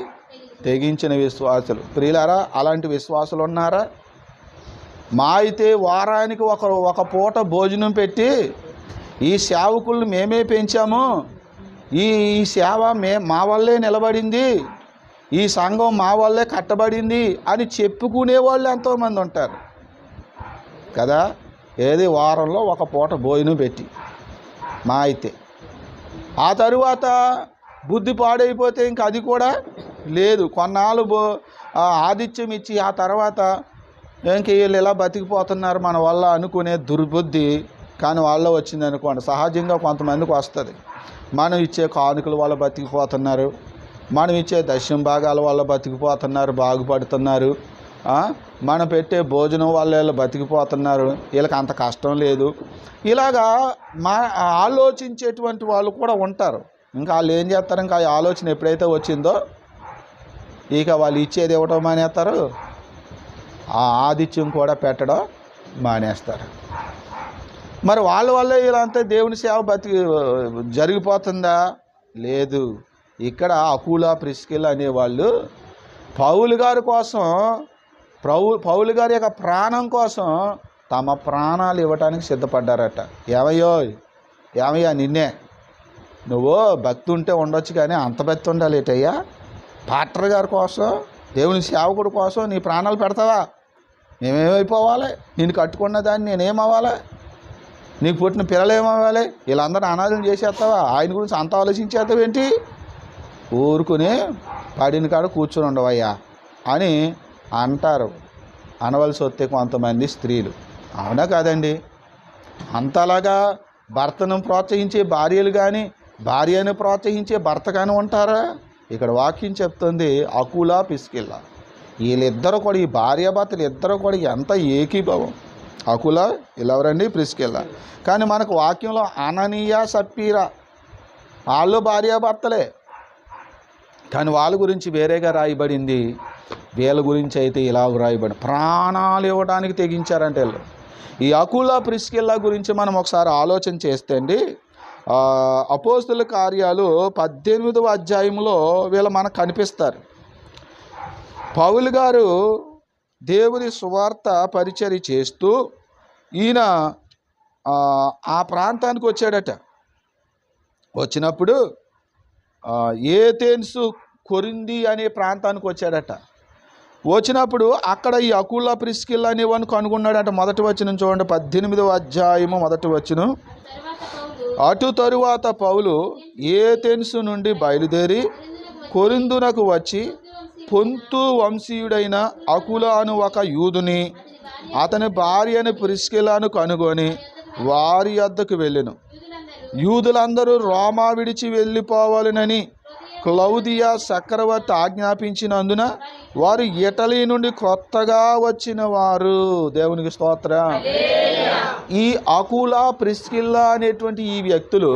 తెగించిన విశ్వాసులు. ప్రియులారా, అలాంటి విశ్వాసులు ఉన్నారా? మా అయితే వారానికి ఒక పూట భోజనం పెట్టి ఈ సేవకులను మేమే పెంచాము, ఈ సేవ మా వల్లే నిలబడింది, ఈ సంఘం మా వల్లే కట్టబడింది అని చెప్పుకునే వాళ్ళు ఎంతోమంది ఉంటారు కదా. ఏది వారంలో ఒక పూట భోజనం పెట్టి మా అయితే, ఆ తరువాత బుద్ధి పాడైపోతే ఇంక అది కూడా లేదు. కొన్నాళ్ళు ఆతిథ్యం ఇచ్చి ఆ తర్వాత ఇంక వీళ్ళు ఇలా బతికిపోతున్నారు మన వల్ల అనుకునే దుర్బుద్ధి కానీ వాళ్ళలో వచ్చింది అనుకోండి. సహజంగా కొంతమందికి వస్తుంది. మనం ఇచ్చే కానుకల వల్ల బతికిపోతున్నారు, మనం ఇచ్చే దశమ భాగాల వల్ల బతికిపోతున్నారు, బాగుపడుతున్నారు. మనం పెట్టే భోజనం వల్ల వీళ్ళు బతికిపోతున్నారు, వీళ్ళకి అంత కష్టం లేదు. ఇలాగా ఆలోచించేటువంటి వాళ్ళు కూడా ఉంటారు. ఇంకా వాళ్ళు ఏం చేస్తారు, ఇంకా ఆ ఆలోచన ఎప్పుడైతే వచ్చిందో ఇక వాళ్ళు ఇచ్చేది ఇవ్వటం మానేస్తారు, ఆ ఆతిథ్యం కూడా పెట్టడం మానేస్తారు. మరి వాళ్ళ వల్లే వీళ్ళంతా దేవుని సేవ జరిగిపోతుందా? లేదు. ఇక్కడ అకుల ప్రిస్కిల అనేవాళ్ళు పౌలు గారి కోసం, పౌలు గారి యొక్క ప్రాణం కోసం తమ ప్రాణాలు ఇవ్వటానికి సిద్ధపడ్డారట. ఏమయ్యా నిన్నే, నువ్వు భక్తి ఉంటే ఉండొచ్చు కానీ అంత భక్తి ఉండాలి ఏటయ్యా? పాస్టర్ గారి కోసం, దేవుని సేవకుడి కోసం నీ ప్రాణాలు పెడతావా? మేమేమైపోవాలి? నేను కట్టుకున్న దాన్ని నేనేమవ్వాలి? నీకు పుట్టిన పిల్లలు ఏమవ్వాలి? వీళ్ళందరూ అనాథం చేసేస్తావా? ఆయన గురించి అంత ఆలోచించేస్తావేంటి? ఊరుకుని పడిన కాడ కూర్చొని ఉండవయ్యా అని అంటారు, అనవలసి వస్తే కొంతమంది స్త్రీలు. అవునా కాదండి? అంతలాగా భర్తను ప్రోత్సహించే భార్యలు కానీ, భార్యను ప్రోత్సహించే భర్త కానీ ఉంటారా? ఇక్కడ వాక్యం చెప్తుంది అకుల ప్రిస్కిల వీళ్ళిద్దరూ కూడా, ఈ భార్యాభర్తలు ఇద్దరు కూడా ఎంత ఏకీభావం. అకుల ఎవరండి? ప్రిస్కిల. కానీ మనకు వాక్యంలో అననీయ సప్పీరా వాళ్ళు భార్యాభర్తలే, కానీ వాళ్ళ గురించి వేరేగా రాయబడింది. వీళ్ళ గురించి అయితే ఇలా రాయబడి ప్రాణాలు ఇవ్వడానికి తెగించారంటే వీళ్ళు. ఈ అకుల ప్రిస్కిల గురించి మనం ఒకసారి ఆలోచన చేస్తే అండి, అపోస్తుల కార్యాలు 18వ అధ్యాయంలో వీళ్ళు మనకు కనిపిస్తారు. పౌలు గారు దేవుని సువార్త పరిచర్య చేస్తూ ఈయన ఆ ప్రాంతానికి వచ్చాడట. వచ్చినప్పుడు ఏథెన్సు కొరింథీ అనే ప్రాంతానికి వచ్చాడట. వచ్చినప్పుడు అక్కడ ఈ అకుల ప్రిస్కిల అనేవాడిని కనుగొన్నాడట. మొదటి వచనం చూడండి, 18వ అధ్యాయము మొదటి వచనం. అటు తరువాత పౌలు ఏథెన్సు నుండి బయలుదేరి కొరింథునకు వచ్చి పొంతు వంశీయుడైన అకుల అను ఒక యూదుని, అతని భార్యను ప్రిస్కిలను కనుగొని వారి వద్దకు వెళ్ళెను. యూదులందరూ రోమా విడిచి వెళ్ళిపోవాలనని క్లౌదియా చక్రవర్తి ఆజ్ఞాపించినందున వారు ఇటలీ నుండి కొత్తగా వచ్చిన వారు. దేవునికి స్తోత్రం. ఈ అకుల ప్రిస్కిల అనేటువంటి ఈ వ్యక్తులు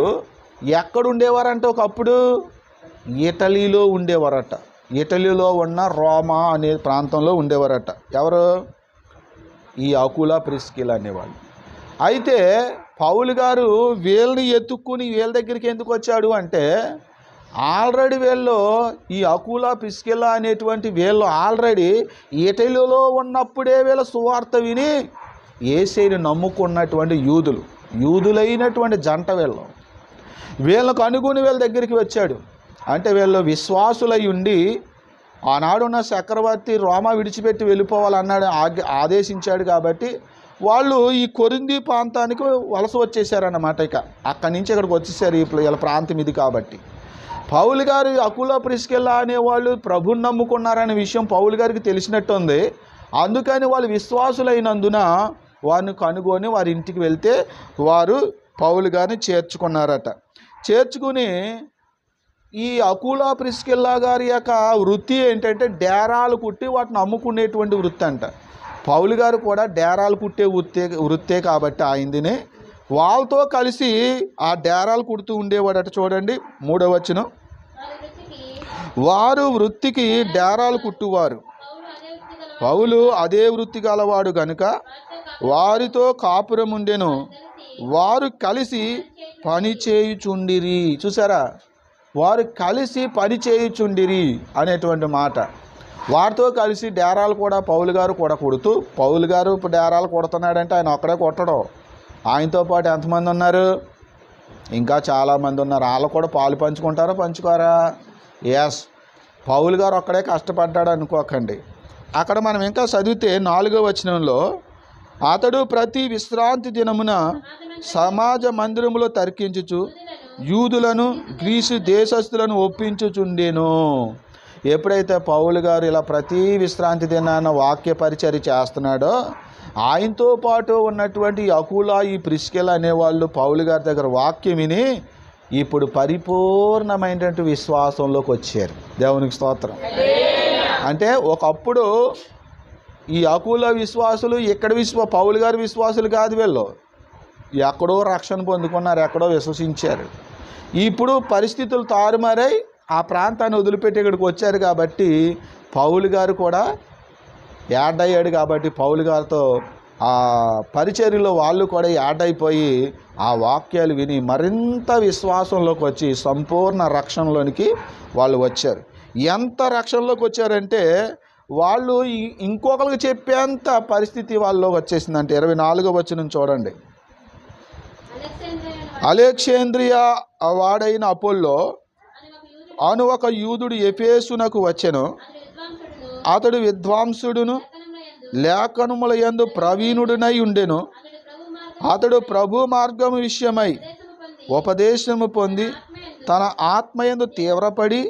ఎక్కడుండేవారంటే ఒకప్పుడు ఇటలీలో ఉండేవారట. ఇటలీలో ఉన్న రోమా అనే ప్రాంతంలో ఉండేవారట. ఎవరు? ఈ అకుల ప్రిస్కిల అనేవాళ్ళు. అయితే పౌలు గారు వీళ్ళని ఎత్తుక్కుని వీళ్ళ దగ్గరికి ఎందుకు వచ్చాడు అంటే, ఆల్రెడీ వీళ్ళు ఈ అకుల ప్రిస్కిల అనేటువంటి వీళ్ళు ఆల్రెడీ ఇటలీలో ఉన్నప్పుడే వీళ్ళ సువార్త విని యేసుని నమ్ముకున్నటువంటి యూదులైనటువంటి జంట వీళ్ళకు అనుగుని వీళ్ళ దగ్గరికి వచ్చాడు. అంటే వీళ్ళు విశ్వాసులై ఉండి ఆనాడున్న చక్రవర్తి రోమా విడిచిపెట్టి వెళ్ళిపోవాలన్నాడు, ఆదేశించాడు. కాబట్టి వాళ్ళు ఈ కొరింథీ ప్రాంతానికి వలస వచ్చేసారన్నమాట. ఇక అక్కడి నుంచి ఇక్కడికి వచ్చేసారు. వీళ్ళ ప్రాంతం ఇది కాబట్టి పౌలు గారు అకుల ప్రిస్కిల అనేవాళ్ళు ప్రభుని నమ్ముకున్నారనే విషయం పౌలు గారికి తెలిసినట్టుంది. అందుకని వాళ్ళు విశ్వాసులైనందున వారిని కనుగొని వారి ఇంటికి వెళ్తే వారు పౌలు గారిని చేర్చుకున్నారట. చేర్చుకుని ఈ అకుల ప్రిస్కిల గారి యొక్క వృత్తి ఏంటంటే డేరాలు కుట్టి వాటిని అమ్ముకునేటువంటి వృత్తి అంట. పౌలు గారు కూడా డేరాలు కుట్టే వృత్తే కాబట్టి ఆయిందిని వాళ్ళతో కలిసి ఆ డేరాలు కుడుతూ ఉండేవాడట. చూడండి 3వ వచనం. వారు వృత్తికి డేరాలు కుట్టువారు. పౌలు అదే వృత్తి గలవాడు గనుక వారితో కాపురం ఉండెను. వారు కలిసి పని చేయుచుండిరి. చూసారా? వారు కలిసి పని చేయుచుండిరి అనేటువంటి మాట. వారితో కలిసి డేరాలు కూడా పౌలు గారు కూడా కుడుతూ, పౌలు గారు ఇప్పుడు డేరాలు కుడుతున్నాడంటే ఆయన ఒక్కడే కుట్టడం. ఆయనతో పాటు ఎంతమంది ఉన్నారు? ఇంకా చాలామంది ఉన్నారు. వాళ్ళు కూడా పాలు పంచుకుంటారా, పంచుకోరా? ఎస్. పౌలు గారు ఒక్కడే కష్టపడ్డాడు అనుకోకండి. అక్కడ మనం ఇంకా చదివితే 4వ వచనంలో, అతడు ప్రతి విశ్రాంతి దినమున సమాజ మందిరములో తర్కించుచు యూదులను గ్రీసు దేశస్థులను ఒప్పించుచుండెను. ఎప్పుడైతే పౌలు గారు ఇలా ప్రతి విశ్రాంతి దినాన వాక్య పరిచర్య చేస్తున్నాడో, ఆయనతో పాటు ఉన్నటువంటి అకుల ఈ ప్రిస్కిల అనేవాళ్ళు పౌలు గారి దగ్గర వాక్యం విని ఇప్పుడు పరిపూర్ణమైనటువంటి విశ్వాసంలోకి వచ్చారు. దేవునికి స్తోత్రం. అంటే ఒకప్పుడు ఈ అకుల విశ్వాసులు ఇక్కడ పౌలు గారి విశ్వాసులు కాదు, వీళ్ళు ఎక్కడో రక్షణ పొందుకున్నారు, ఎక్కడో విశ్వసించారు. ఇప్పుడు పరిస్థితులు తారుమారై ఆ ప్రాంతాన్ని వదిలిపెట్టి ఇక్కడికి వచ్చారు కాబట్టి పౌలు గారు కూడా యాడ్ అయ్యాడు. కాబట్టి పౌలు గారితో ఆ పరిచర్యలో వాళ్ళు కూడా యాడ్ అయిపోయి ఆ వాక్యాలు విని మరింత విశ్వాసంలోకి వచ్చి సంపూర్ణ రక్షణలోనికి వాళ్ళు వచ్చారు. ఎంత రక్షణలోకి వచ్చారంటే వాళ్ళు ఇంకొకరికి చెప్పేంత పరిస్థితి వాళ్ళలోకి వచ్చేసిందంటే 24వ వచనం చూడండి. అలెగ్జాంద్రియ వాడైన అపోల్లో అను ఒక యూదుడు ఎఫెసునకు వచ్చెను. అతడు విద్వాంసుడును లేఖనముల యందు ప్రవీణుడునై ఉండెను. అతడు ప్రభు మార్గము విషయమై ఉపదేశము పొంది తన ఆత్మయందు తీవ్రపడి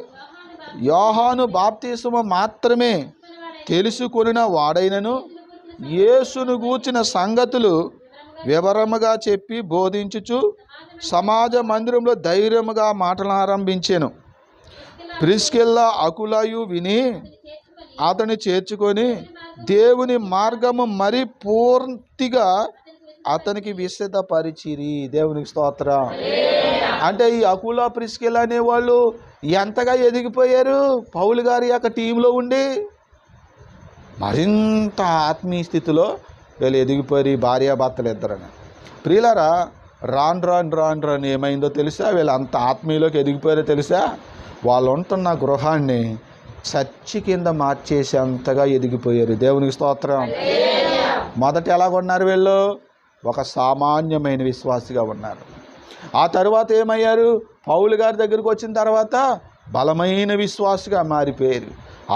యోహాను బాప్తిస్మము మాత్రమే తెలుసుకొనిన వాడైనను యేసును గూర్చిన సంగతులు వివరముగా చెప్పి బోధించుచు సమాజ మందిరంలో ధైర్యముగా మాటలారంభించెను. ప్రిస్కిల్లా అకులయు విని అతని చేర్చుకొని దేవుని మార్గము మరి పూర్తిగా అతనికి విశదపరిచిరి. దేవునికి స్తోత్రం. అంటే ఈ అకుల ప్రిస్కిల్లా అనేవాళ్ళు ఎంతగా ఎదిగిపోయారు పౌలు గారి యొక్క టీంలో ఉండి. మరింత ఆత్మీయ స్థితిలో వీళ్ళు ఎదిగిపోయి భార్యాభర్తలు ఇద్దరని. ప్రియులారా, రాను ఏమైందో తెలుసా? వీళ్ళు అంత ఆత్మీయలోకి ఎదిగిపోయారో తెలుసా? వాళ్ళు ఉంటున్న గృహాన్ని చర్చి కింద మార్చేసేంతగా ఎదిగిపోయారు. దేవునికి స్తోత్రం. మొదట ఎలాగొన్నారు వీళ్ళు? ఒక సామాన్యమైన విశ్వాసిగా ఉన్నారు. ఆ తర్వాత ఏమయ్యారు? పౌలు గారి దగ్గరికి వచ్చిన తర్వాత బలమైన విశ్వాసిగా మారిపోయారు.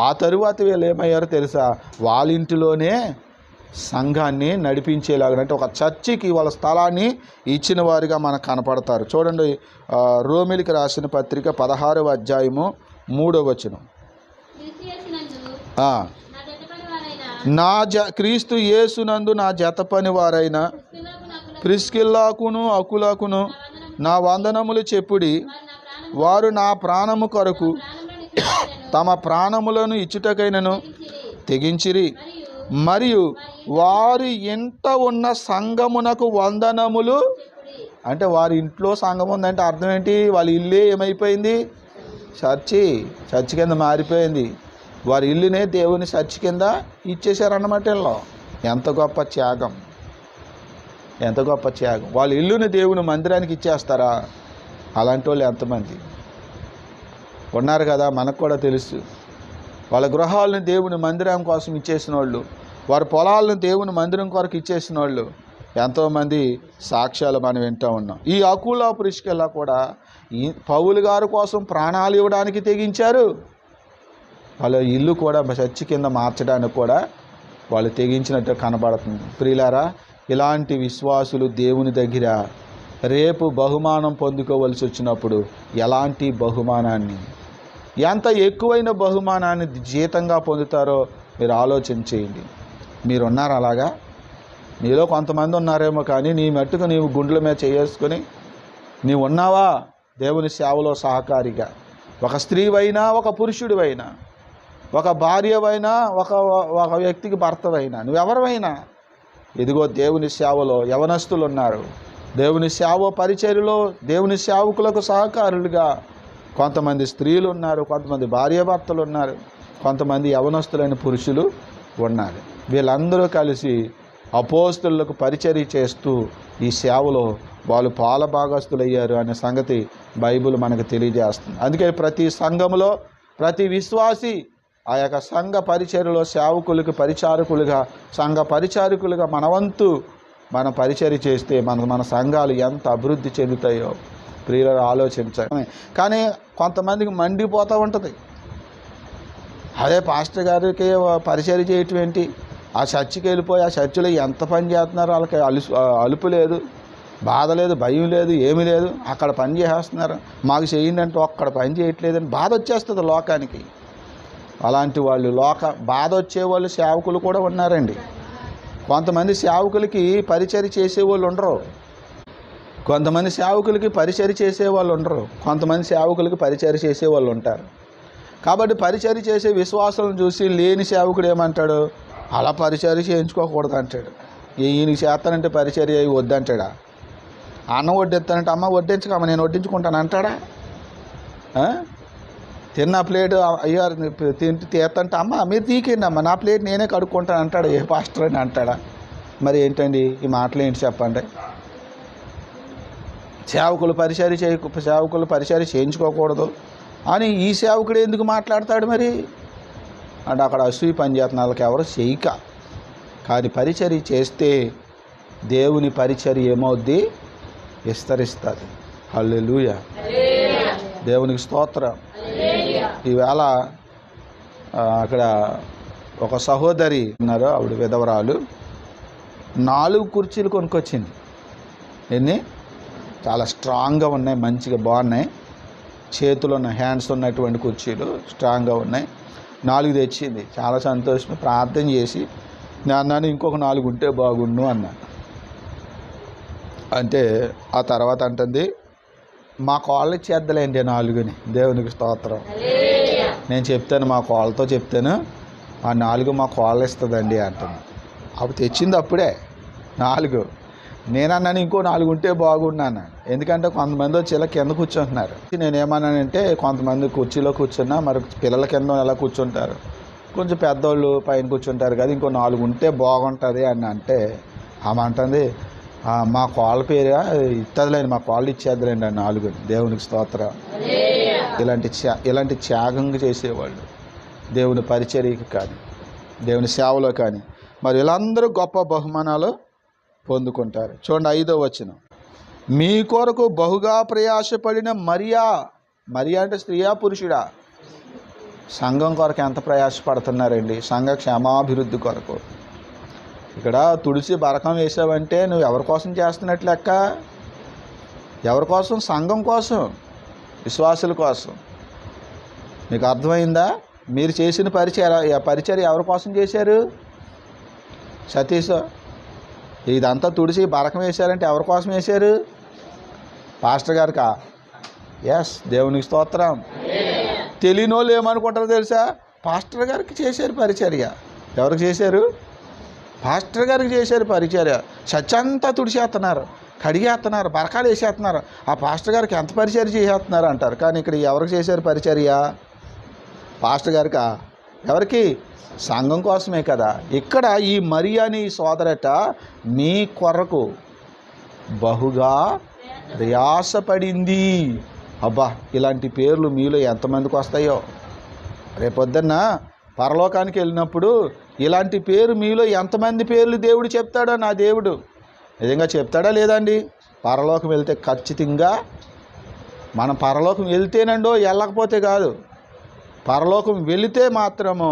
ఆ తరువాత వీళ్ళు ఏమయ్యారో తెలుసా? వాళ్ళ ఇంటిలోనే సంఘాన్ని నడిపించేలాగా, అంటే ఒక చర్చికి వాళ్ళ స్థలాన్ని ఇచ్చిన వారిగా మనకు కనపడతారు. చూడండి, రోమిలికి రాసిన పత్రిక 16వ అధ్యాయము 3వ వచనం. క్రీస్తు యేసునందు నా జత పని వారైన ప్రిస్కిల్లాకును అకులాకును నా వందనములు చెప్పుడి. వారు నా ప్రాణము కొరకు తమ ప్రాణములను ఇచ్చుటకైనను తెగించిరి. మరియు వారి ఇంట ఉన్న సంఘమునకు వందనములు. అంటే వారి ఇంట్లో సంఘం ఉందంటే అర్థం ఏంటి? వాళ్ళ ఇల్లే ఏమైపోయింది? చర్చి కింద మారిపోయింది. వారి ఇల్లునే దేవుని చర్చి కింద ఇచ్చేశారన్నమాట. వీళ్ళు ఎంత గొప్ప త్యాగం, ఎంత గొప్ప త్యాగం. వాళ్ళ ఇల్లుని దేవుని మందిరానికి ఇచ్చేస్తారా? అలాంటి వాళ్ళు ఎంతమంది ఉన్నారు కదా, మనకు కూడా తెలుసు. వాళ్ళ గృహాలను దేవుని మందిరం కోసం ఇచ్చేసిన వాళ్ళు, వారి పొలాలను దేవుని మందిరం కొరకు ఇచ్చేసిన వాళ్ళు ఎంతోమంది సాక్ష్యాలు మనం వింటూ ఉన్నాం. ఈ అకుల ప్రిస్కిల్లా కూడా ఈ పౌలు గారి కోసం ప్రాణాలు ఇవ్వడానికి తెగించారు. వాళ్ళ ఇల్లు కూడా చర్చి కింద మార్చడానికి కూడా వాళ్ళు తెగించినట్టు కనబడుతుంది. ప్రియులారా, ఇలాంటి విశ్వాసులు దేవుని దగ్గర రేపు బహుమానం పొందుకోవలసి వచ్చినప్పుడు ఎలాంటి బహుమానాన్ని, ఎంత ఎక్కువైన బహుమానాన్ని జీతంగా పొందుతారో మీరు ఆలోచన చేయండి. మీరున్నారు అలాగా? మీలో కొంతమంది ఉన్నారేమో, కానీ నీ మట్టుకు నీవు గుండెల మీద చేసుకొని నీవు ఉన్నావా దేవుని సేవలో సహకారిగా? ఒక స్త్రీవైనా, ఒక పురుషుడివైనా, ఒక భార్యవైనా, ఒక వ్యక్తికి భర్తవైనా, నువ్వెవరైనా ఇదిగో దేవుని సేవలో యవనస్తులు ఉన్నారు. దేవుని సేవ పరిచర్యలో దేవుని సేవకులకు సహకారులుగా కొంతమంది స్త్రీలు ఉన్నారు, కొంతమంది భార్యాభర్తలు ఉన్నారు, కొంతమంది యవనస్తులైన పురుషులు ఉన్నారు. వీళ్ళందరూ కలిసి అపోస్తలులకు పరిచర్య చేస్తూ ఈ సేవలో వాళ్ళు పాలభాగస్తులయ్యారు అనే సంగతి బైబిల్ మనకు తెలియజేస్తుంది. అందుకే ప్రతి సంఘంలో ప్రతి విశ్వాసి ఆ యొక్క సంఘ పరిచర్యలో సేవకులకు పరిచారకులుగా, సంఘ పరిచారకులుగా మనవంతు మనం పరిచర్య చేస్తే మన సంఘాలు ఎంత అభివృద్ధి చెందుతాయో ప్రియులను ఆలోచించాలి. కానీ కొంతమందికి మండిపోతూ ఉంటుంది. అదే పాస్టర్ గారికి పరిచర్య చేయటం ఏంటి? ఆ చర్చికి వెళ్ళిపోయి ఆ చర్చిలో ఎంత పని చేస్తున్నారు, వాళ్ళకి అలుపు లేదు, బాధ లేదు, భయం లేదు, ఏమీ లేదు. అక్కడ పని చేసేస్తున్నారు, మాకు చేయండి అంటే ఒక్కడ పని చేయట్లేదని బాధ వచ్చేస్తుంది లోకానికి. అలాంటి వాళ్ళు బాధ వచ్చేవాళ్ళు సేవకులు కూడా ఉన్నారండి. కొంతమంది సేవకులకి పరిచర్య చేసేవాళ్ళు ఉండరు. కొంతమంది సేవకులకి పరిచర్య చేసేవాళ్ళు ఉండరు, కొంతమంది సేవకులకి పరిచర్య చేసేవాళ్ళు ఉంటారు. కాబట్టి పరిచర్య చేసే విశ్వాసాలను చూసి లేని సేవకుడు ఏమంటాడు, అలా పరిచర్య చేయించుకోకూడదు అంటాడు. ఈయనకి చేస్తానంటే పరిచర్య వద్దంటాడా? అన్నం వడ్డిస్తానంటే అమ్మ వడ్డించకమ్మ నేను వడ్డించుకుంటాను అంటాడా? తిన్న ప్లేటు అయ్యో తీస్తంటే అమ్మ మీరు తీకండి అమ్మ నా ప్లేట్ నేనే కడుక్కుంటాను అంటాడు ఏ పాస్టర్ అని అంటాడా? మరి ఏంటండి ఈ మాటలు ఏంటి చెప్పండి? సేవకులు పరిచర్య చేయించుకోకూడదు అని ఈ సేవకుడు ఎందుకు మాట్లాడతాడు మరి అంటే అక్కడ అసూయ పనిచేస్తున్న వాళ్ళకి ఎవరు చేయక, కానీ పరిచర్య చేస్తే దేవుని పరిచర్య ఏమవుద్ది, విస్తరిస్తుంది. హల్లెలూయా, దేవునికి స్తోత్రం. ఈవేళ అక్కడ ఒక సహోదరి ఉన్నారు, ఆవిడ విధవరాలు, 4 కుర్చీలు కొనుక్కొచ్చింది. ఎన్ని చాలా స్ట్రాంగ్గా ఉన్నాయి, మంచిగా బాగున్నాయి, చేతులు ఉన్న హ్యాండ్స్ ఉన్నటువంటి కుర్చీలు స్ట్రాంగ్గా ఉన్నాయి. 4 తెచ్చింది. చాలా సంతోషం. ప్రార్థన చేసి నేను ఇంకొక 4 ఉంటే బాగుండు అన్నాను. అంటే ఆ తర్వాత అంటుంది మా కాళ్ళు ఇచ్చేద్దలేండి 4ని. దేవునికి స్తోత్రం. నేను చెప్తాను మా కాళ్ళతో చెప్తాను ఆ 4 మా కాళ్ళు ఇస్తుందండి అంటుంది. అప్పుడు తెచ్చింది అప్పుడే 4. నేనన్నాను ఇంకో 4 ఉంటే బాగున్నాను. ఎందుకంటే కొంతమంది వచ్చి ఇలా కింద కూర్చుంటున్నారు. నేనేమన్నానంటే కొంతమంది కుర్చీలో కూర్చున్నా మరి పిల్లల కింద ఎలా కూర్చుంటారు, కొంచెం పెద్దోళ్ళు పైన కూర్చుంటారు కదా, ఇంకో 4 ఉంటే బాగుంటుంది అని అంటే ఆమె అంటుంది మా కాళ్ళ పేరు ఇస్తుందిలేండి, మా కాళ్ళు ఇచ్చేద్దలేండి ఆ 4. దేవునికి స్తోత్రం. ఇలాంటి త్యాగం చేసేవాళ్ళు దేవుని పరిచర్యకి కానీ దేవుని సేవలో కానీ మరి వీళ్ళందరూ గొప్ప బహుమానాలు పొందుకుంటారు. చూడండి 5వ వచనం, మీ కొరకు బహుగా ప్రయాసపడిన మరియా అంటే స్త్రీయా పురుషుడా? సంఘం కొరకు ఎంత ప్రయాసపడుతున్నారండి, సంఘ క్షేమాభివృద్ధి కొరకు. ఇక్కడ తుడిసి బరకం వేసావంటే నువ్వు ఎవరి కోసం చేస్తున్నట్లు లెక్క? ఎవరి కోసం? సంఘం కోసం, విశ్వాసుల కోసం. మీకు అర్థమైందా? మీరు చేసిన పరిచర్య ఎవరి కోసం చేశారు? సతీష్ ఇదంతా తుడిసి బరకం వేశారంటే ఎవరి కోసం వేశారు? పాస్టర్ గారికా? ఎస్, దేవునికి స్తోత్రం. తెలియని వాళ్ళు ఏమనుకుంటారో తెలుసా? పాస్టర్ గారికి చేశారు పరిచర్య. ఎవరికి చేశారు? పాస్టర్ గారికి చేశారు పరిచర్య. సత్యంతా తుడిచేస్తున్నారు, కడిగేస్తున్నారు, బరకాలు వేసేస్తున్నారు. ఆ పాస్టర్ గారికి ఎంత పరిచర్య చేసేస్తున్నారు అంటారు. కానీ ఇక్కడ ఎవరికి చేశారు పరిచర్య? పాస్టర్ గారికా? ఎవరికి? సంఘం కోసమే కదా. ఇక్కడ ఈ మరియాని సోదరట మీ కొరకు బహుగా ప్రయాసపడింది. అబ్బా, ఇలాంటి పేర్లు మీలో ఎంతమందికి వస్తాయో. రేపొద్దున్న పరలోకానికి వెళ్ళినప్పుడు ఇలాంటి పేరు మీలో ఎంతమంది పేర్లు దేవుడు చెప్తాడో. నా దేవుడు నిజంగా చెప్తాడా లేదండి? పరలోకం వెళ్తే ఖచ్చితంగా మనం పరలోకం వెళ్తేనండో, వెళ్ళకపోతే కాదు. పరలోకం వెళితే మాత్రము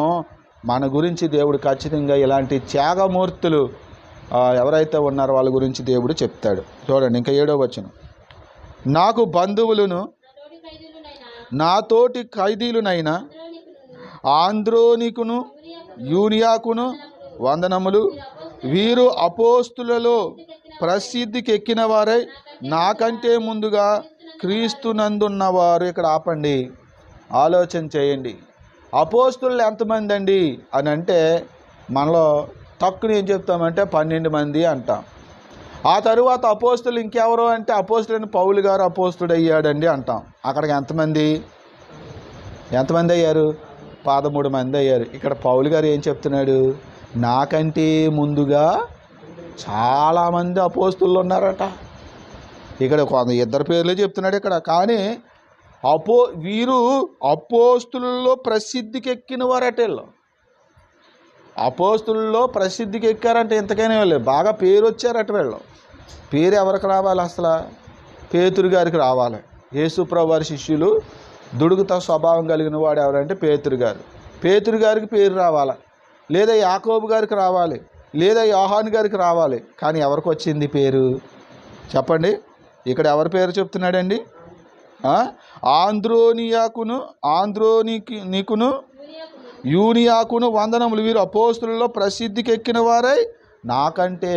మన గురించి దేవుడు ఖచ్చితంగా ఇలాంటి త్యాగమూర్తులు ఎవరైతే ఉన్నారో వాళ్ళ గురించి దేవుడు చెప్తాడు. చూడండి ఇంకా 7వ వచనం, నాకు బంధువులను నాతోటి ఖైదీలునైనా ఆంద్రోనికును యూనియాకును వందనములు. వీరు అపోస్తులలో ప్రసిద్ధికెక్కిన వారై నాకంటే ముందుగా క్రీస్తునందున్నవారు. ఇక్కడ ఆపండి, ఆలోచన చేయండి. అపోస్తులు ఎంతమంది అండి అని అంటే మనలో తక్కువ ఏం చెప్తామంటే 12 మంది అంటాం. ఆ తరువాత అపోస్తులు ఇంకెవరో అంటే అపోస్తులని పౌలు గారు అపోస్తుడు అయ్యాడండి అంటాం. అక్కడికి ఎంతమంది అయ్యారు? 13 మంది అయ్యారు. ఇక్కడ పౌలు గారు ఏం చెప్తున్నాడు? నాకంటే ముందుగా చాలామంది అపోస్తులు ఉన్నారట. ఇక్కడ 2 పేర్లే చెప్తున్నాడు ఇక్కడ. కానీ వీరు అపోస్తులలో ప్రసిద్ధికి ఎక్కిన వారట. వీళ్ళు అపోస్తులలో ప్రసిద్ధికి ఎక్కారంటే ఇంతకైనా వాళ్ళు బాగా పేరు వచ్చారట. వీళ్ళు పేరు ఎవరికి రావాలి? అసలు పేతురు గారికి రావాలి. యేసుప్రభు వారి శిష్యులు దుడుగుతా స్వభావం కలిగిన వాడు ఎవరంటే పేతురు గారు. పేతురు గారికి పేరు రావాలి, లేదా యాకోబు గారికి రావాలి, లేదా యోహాను గారికి రావాలి. కానీ ఎవరికి వచ్చింది పేరు చెప్పండి? ఇక్కడ ఎవరి పేరు చెప్తున్నాడండి? ఆంద్రోనికును యూనియాకును వందనములు. వీరు అపోస్తులలో ప్రసిద్ధికి ఎక్కిన వారై నాకంటే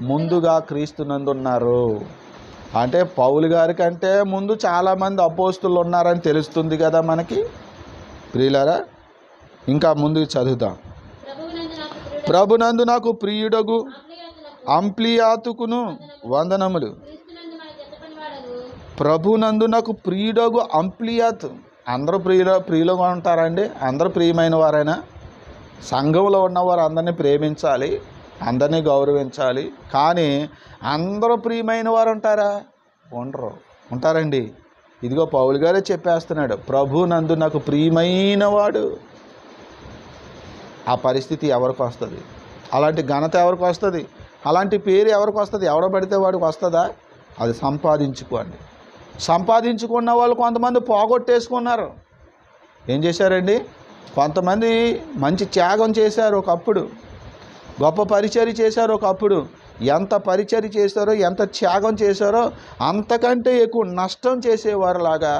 ముందుగా క్రీస్తునందున్నారు. అంటే పౌలు గారి కంటే ముందు చాలామంది అపోస్తులు ఉన్నారని తెలుస్తుంది కదా మనకి ప్రియులారా. ఇంకా ముందుకు చదువుతాం. ప్రభునందు నాకు ప్రియుడగు అంప్లియాతుకును వందనములు. ప్రభునందు నాకు ప్రియుడగు అంప్లియాతు. అందరూ ప్రియులుగా ఉంటారండి? అందరూ ప్రియమైన వారైనా? సంఘంలో ఉన్నవారు అందరినీ ప్రేమించాలి, అందరినీ గౌరవించాలి. కానీ అందరూ ప్రియమైన వారు ఉంటారా? ఉండరు. ఉంటారండి? ఇదిగో పౌలు గారే చెప్పేస్తున్నాడు, ప్రభునందు నాకు ప్రియమైన వాడు. ఆ పరిస్థితి ఎవరికి వస్తుంది? అలాంటి ఘనత ఎవరికి వస్తుంది? అలాంటి పేరు ఎవరికి వస్తుంది? ఎవడ పడితే వాడికి వస్తుందా? అది సంపాదించుకోండి. సంపాదించుకున్న వాళ్ళు కొంతమంది పోగొట్టేసుకున్నారు. ఏం చేశారండి? కొంతమంది మంచి త్యాగం చేశారు ఒకప్పుడు, గొప్ప పరిచర్య చేశారు ఒకప్పుడు. ఎంత పరిచర్య చేశారో, ఎంత త్యాగం చేశారో అంతకంటే ఎక్కువ నష్టం చేసేవారిలాగా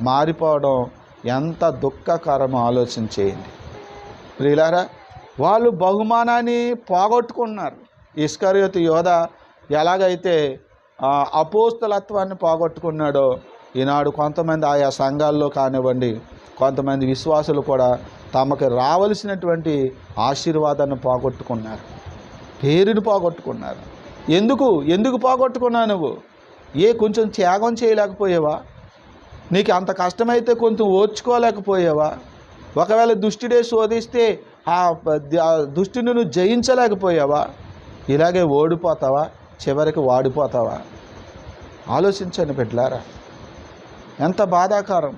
మారిపోవడం ఎంత దుఃఖకరమో ఆలోచన చేయండి ప్రియులారా. వాళ్ళు బహుమానాన్ని పోగొట్టుకున్నారు. ఇస్కరియోతు యోధ ఎలాగైతే అపోస్తలత్వాన్ని పోగొట్టుకున్నాడో, ఈనాడు కొంతమంది ఆయా సంఘాల్లో కానివ్వండి, కొంతమంది విశ్వాసులు కూడా తమకు రావలసినటువంటి ఆశీర్వాదాన్ని పోగొట్టుకున్నారు, పేరుని పోగొట్టుకున్నారు. ఎందుకు పోగొట్టుకున్నావు నువ్వు? కొంచెం త్యాగం చేయలేకపోయావా? నీకు అంత కష్టమైతే కొంచెం ఓర్చుకోలేకపోయావా? ఒకవేళ దుష్టుడే శోధిస్తే ఆ దుష్టుని నువ్వు జయించలేకపోయావా? ఇలాగే ఓడిపోతావా? చివరికి వాడిపోతావా? ఆలోచించండి బిడ్డలారా, ఎంత బాధాకరం.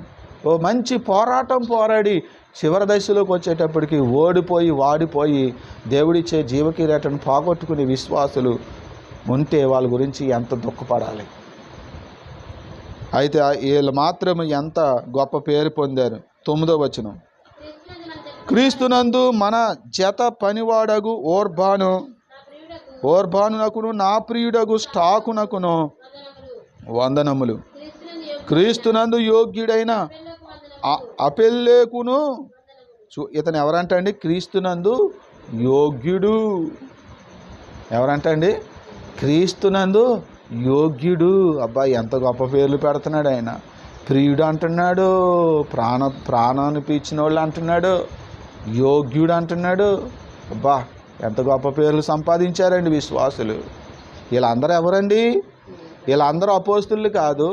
ఓ మంచి పోరాటం పోరాడి చివరి దశలోకి వచ్చేటప్పటికి ఓడిపోయి వాడిపోయి దేవుడిచ్చే జీవకిరీటాన్ని పోగొట్టుకునే విశ్వాసులు ఉంటే వాళ్ళ గురించి ఎంత దుఃఖపడాలి. అయితే వీళ్ళు మాత్రం ఎంత గొప్ప పేరు పొందారు. 9వ వచనం, క్రీస్తునందు మన జత పనివాడగు ఓర్బానునకును నా ప్రియుడగు స్టాకునకును వందనములు. క్రీస్తునందు యోగ్యుడైన అపెల్లేకును. ఇతను ఎవరంటండి? క్రీస్తునందు యోగ్యుడు. ఎవరంటండి? క్రీస్తునందు యోగ్యుడు. అబ్బాయి ఎంత గొప్ప పేర్లు పెడుతున్నాడు ఆయన. ప్రియుడు అంటున్నాడు, ప్రాణాన్ని పీల్చిన వాళ్ళు అంటున్నాడు, యోగ్యుడు అంటున్నాడు. అబ్బా ఎంత గొప్ప పేర్లు సంపాదించారండి విశ్వాసులు. వీళ్ళందరూ ఎవరండి? వీళ్ళందరూ అపోస్తులు కాదు,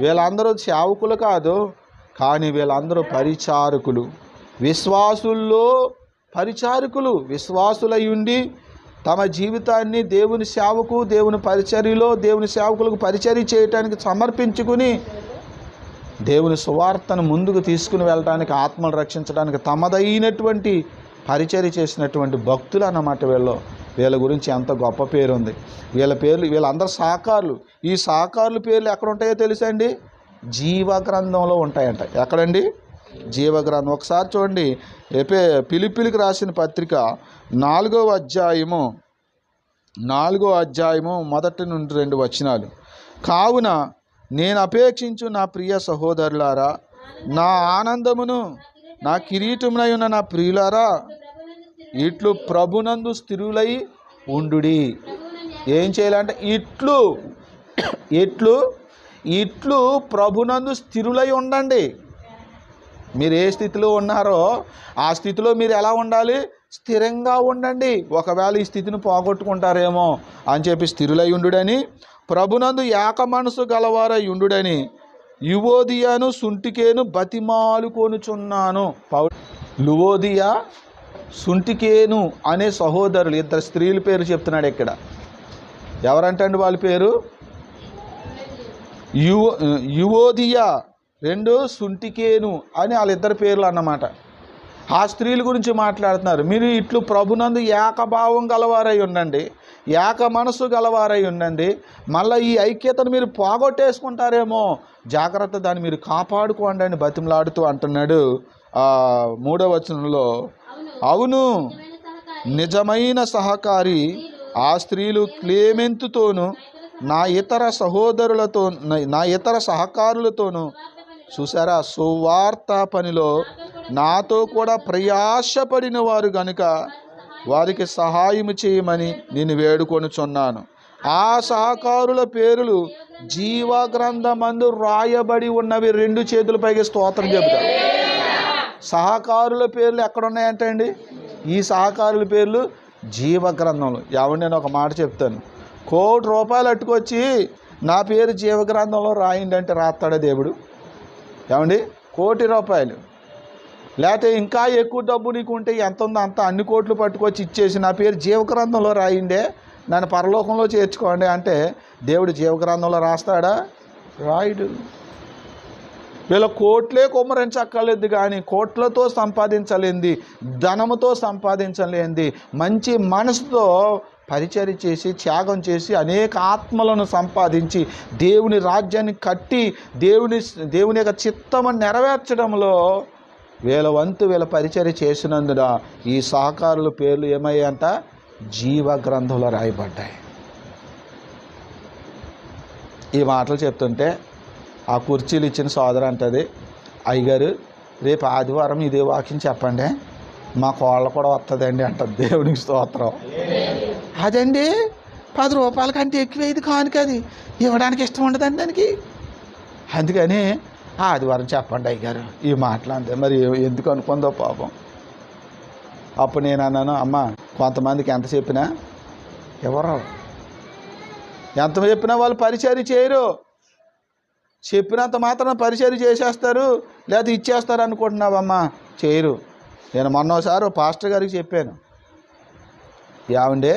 వీళ్ళందరూ సేవకులు కాదు, కానీ వీళ్ళందరూ పరిచారకులు. విశ్వాసుల్లో పరిచారకులు. విశ్వాసులై ఉండి తమ జీవితాన్ని దేవుని సేవకు, దేవుని పరిచర్యలో, దేవుని సేవకులకు పరిచర్య చేయటానికి సమర్పించుకుని దేవుని సువార్తను ముందుకు తీసుకుని వెళ్ళడానికి, ఆత్మను రక్షించడానికి తమదైనటువంటి పరిచర్య చేసినటువంటి భక్తులు అన్నమాట. వీళ్ళ గురించి ఎంత గొప్ప పేరు ఉంది. వీళ్ళందరూ సాకారులు. ఈ సాకారుల పేర్లు ఎక్కడ ఉంటాయో తెలుసా అండి? జీవగ్రంథంలో ఉంటాయంట. ఎక్కడండి? జీవగ్రంథం. ఒకసారి చూడండి, ఫిలిప్పీలకు రాసిన పత్రిక 4వ అధ్యాయము 1 నుండి 2 వచనాలు. కావున నేను అపేక్షించు నా ప్రియ సహోదరులారా, నా ఆనందమును నా కిరీటమునై ఉన్న నా ప్రియులారా, ఇట్లు ప్రభునందు స్థిరులై ఉండుడి. ఏం చేయాలంటే ఇట్లు ప్రభునందు స్థిరులై ఉండండి. మీరు ఏ స్థితిలో ఉన్నారో ఆ స్థితిలో మీరు ఎలా ఉండాలి? స్థిరంగా ఉండండి. ఒకవేళ ఈ స్థితిని పోగొట్టుకుంటారేమో అని చెప్పి స్థిరులై ఉండుడని, ప్రభునందు ఏక మనసు గలవారై ఉండుడని యువోదియాను సుంటికేను బతిమాలు కొనుచున్నాను. లువోదియా, సుంటికేను అనే సహోదరులు, 2 స్త్రీల పేరు చెప్తున్నాడు ఇక్కడ. ఎవరంటండి వాళ్ళ పేరు? యువోదియా, 2 సుంటికేను అని వాళ్ళిద్దరి పేర్లు అన్నమాట. ఆ స్త్రీల గురించి మాట్లాడుతున్నారు. మీరు ఇట్లు ప్రభునందు ఏకభావం గలవారై ఉండండి, ఏక మనసు గలవారై ఉండండి. మళ్ళీ ఈ ఐక్యతను మీరు పోగొట్టేసుకుంటారేమో, జాగ్రత్త, దాన్ని మీరు కాపాడుకోండి అని బతిమలాడుతూ అంటున్నాడు 3వ వచనంలో. అవును, నిజమైన సహకారి ఆ స్త్రీలు క్లేమెంతుతోనూ నా ఇతర సహకారులతోనూ. చూసారా, సువార్త పనిలో నాతో కూడా ప్రయాసపడిన వారు గనుక వారికి సహాయము చేయమని నేను వేడుకొనుచున్నాను. ఆ సహకారుల పేర్లు జీవ గ్రంథమందు రాయబడి ఉన్నవి. 2 చేతుల పైకి స్తోత్రం చెబుతారు. సహకారుల పేర్లు ఎక్కడున్నాయంటే అండి, ఈ సహకారుల పేర్లు జీవ గ్రంథంలో. ఏమండి, నేను ఒక మాట చెప్తాను. ₹1,00,00,000 అట్టుకొచ్చి నా పేరు జీవ గ్రంథంలో రాయండి అంటే రాస్తాడా దేవుడు? ఏమండి, ₹1,00,00,000 లేకపోతే ఇంకా ఎక్కువ డబ్బు నీకు ఉంటే ఎంత ఉందో అంత అన్ని కోట్లు పట్టుకొచ్చి ఇచ్చేసి నా పేరు జీవగ్రంథంలో రాయిండే, నన్ను పరలోకంలో చేర్చుకోండి అంటే దేవుడు జీవగ్రంథంలో రాస్తాడా? రాయుడు. వీళ్ళ కోట్లే కుమ్మరించక్కర్లేదు, కానీ కోట్లతో సంపాదించలేంది, ధనముతో సంపాదించలేంది, మంచి మనసుతో పరిచర్య చేసి త్యాగం చేసి అనేక ఆత్మలను సంపాదించి దేవుని రాజ్యాన్ని కట్టి దేవుని యొక్క చిత్తము నెరవేర్చడంలో వీళ్ళ వంతు వీళ్ళ పరిచర్య చేసినందున ఈ సహకారుల పేర్లు ఏమయ్యాయంట? జీవ గ్రంథంలో రాయబడ్డాయి. ఈ మాటలు చెప్తుంటే ఆ కుర్చీలు ఇచ్చిన సోదరు అంటది, అయ్యగారు రేపు ఆదివారం ఇదే వాక్యం చెప్పండి, మా కోళ్ళ కూడా వస్తుందండి అంటది. దేవునికి స్తోత్రం. అదండి ₹10 కంటే ఎక్కువ ఇది కానుక, అది ఇవ్వడానికి ఇష్టం ఉండదండి దానికి. అందుకని ఆదివారం చెప్పండి అయ్యగారు ఈ మాటలు అంతే. మరి ఎందుకు అనుకుందో పాపం. అప్పుడు నేను అన్నాను, అమ్మ కొంతమందికి ఎంత చెప్పినా ఎవరు, ఎంత చెప్పినా వాళ్ళు పరిచర్య చేయరు. చెప్పినంత మాత్రం పరిచర్య చేసేస్తారు లేదా ఇచ్చేస్తారు అనుకుంటున్నావమ్మా, చేయరు. నేను మొన్నోసారి పాస్టర్ గారికి చెప్పాను, ఏమండి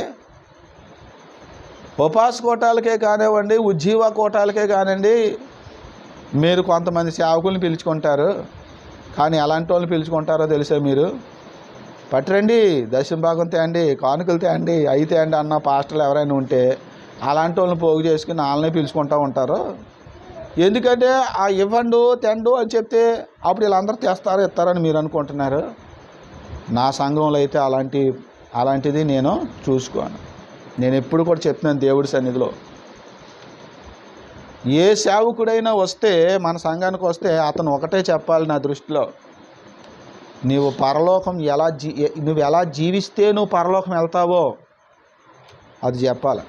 ఉపాస కోటాలకే కానివ్వండి, ఉజ్జీవ కోటాలకే కానివ్వండి, మీరు కొంతమంది సేవకుల్ని పిలుచుకుంటారు, కానీ ఎలాంటి వాళ్ళని పిలుచుకుంటారో తెలుసా? మీరు పట్టురండి, దశమ భాగం తేండి, కానుకలు తేండి, అయితే అండి అన్న పాస్టర్లు ఎవరైనా ఉంటే అలాంటి వాళ్ళని పోగు చేసుకుని వాళ్ళని పిలుచుకుంటూ ఉంటారు. ఎందుకంటే ఆ ఇవ్వండు తెండు అని చెప్తే అప్పుడు వీళ్ళందరూ తెస్తారు ఇస్తారని మీరు అనుకుంటున్నారు. నా సంఘంలో అయితే అలాంటిది నేను చూసుకోను. నేను ఎప్పుడు కూడా చెప్తున్నాను దేవుడి సన్నిధిలో, ఏ సేవకుడైనా వస్తే మన సంఘానికి వస్తే అతను ఒకటే చెప్పాలి నా దృష్టిలో, నువ్వు పరలోకం నువ్వు ఎలా జీవిస్తే నువ్వు పరలోకం వెళ్తావో అది చెప్పాలి.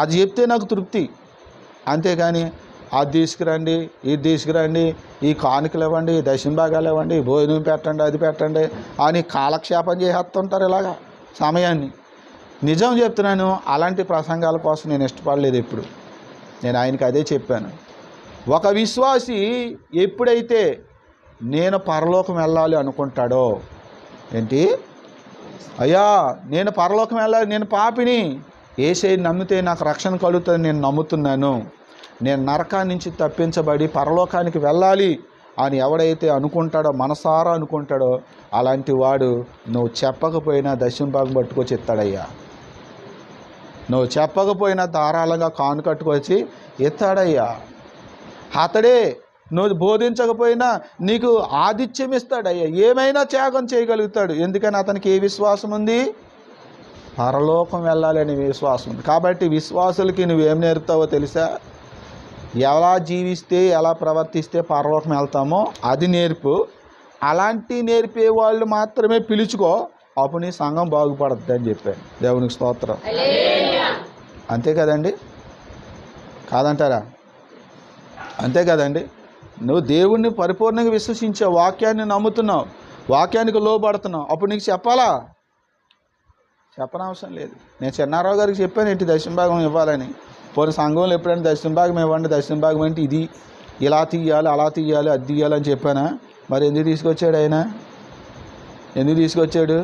అది చెప్తే నాకు తృప్తి. అంతేగాని అది తీసుకురండి, ఇది తీసుకురండి, ఈ కానుకలు ఇవ్వండి, దశమ భాగాలు ఇవ్వండి, భోజనం పెట్టండి, అది పెట్టండి అని కాలక్షేపం చేసేస్తుంటారు ఇలాగా సమయాన్ని. నిజం చెప్తున్నాను, అలాంటి ప్రసంగాల కోసం నేను ఇష్టపడలేదు ఎప్పుడు. నేను ఆయనకి అదే చెప్పాను. ఒక విశ్వాసి ఎప్పుడైతే నేను పరలోకం వెళ్ళాలి అనుకుంటాడో, ఏంటి అయ్యా నేను పరలోకం వెళ్ళాలి, నేను పాపిని, యేసయ్యని నమ్మితే నాకు రక్షణ కలుగుతుంది, నేను నమ్ముతున్నాను, నేను నరకాన్ని నుంచి తప్పించబడి పరలోకానికి వెళ్ళాలి అని ఎవడైతే అనుకుంటాడో, మనసారా అనుకుంటాడో, అలాంటి వాడు నువ్వు చెప్పకపోయినా దశమ భాగం పట్టుకొచ్చి ఇస్తాడయ్యా. నువ్వు చెప్పకపోయినా ధారాళంగా కాను కట్టుకొచ్చి ఇస్తాడయ్యా. అతడే నువ్వు బోధించకపోయినా నీకు ఆతిథ్యం ఇస్తాడయ్యా. ఏమైనా త్యాగం చేయగలుగుతాడు. ఎందుకని అతనికి ఏ విశ్వాసం ఉంది? పరలోకం వెళ్ళాలని విశ్వాసం ఉంది. కాబట్టి విశ్వాసులకి నువ్వేం నేర్పుతావో తెలుసా? ఎలా జీవిస్తే ఎలా ప్రవర్తిస్తే పరలోకం వెళ్తామో అది నేర్పు. అలాంటి నేర్పే వాళ్ళు మాత్రమే పిలుచుకో, అప్పుడు నీ సంఘం బాగుపడుతుంది అని చెప్పాను. దేవునికి స్తోత్రం. అంతే కదండి, కాదంటారా? అంతే కదండి. నువ్వు దేవుణ్ణి పరిపూర్ణంగా విశ్వసించావు, వాక్యాన్ని నమ్ముతున్నావు, వాక్యానికి లోబడుతున్నావు, అప్పుడు నీకు చెప్పాలా? చెప్పనవసరం లేదు. నేను చిన్నారావు గారికి చెప్పాను ఏంటి దశమ భాగం ఇవ్వాలని. పోనీ సంఘంలో ఎప్పుడైనా దశమ భాగం ఇవ్వండి, దశమ భాగం అంటే ఇది ఇలా తీయాలి, అలా తీయాలి, అది తీయాలి అని చెప్పానా? మరి ఎందుకు తీసుకొచ్చాడు ఆయన? ఎందుకు తీసుకొచ్చాడు?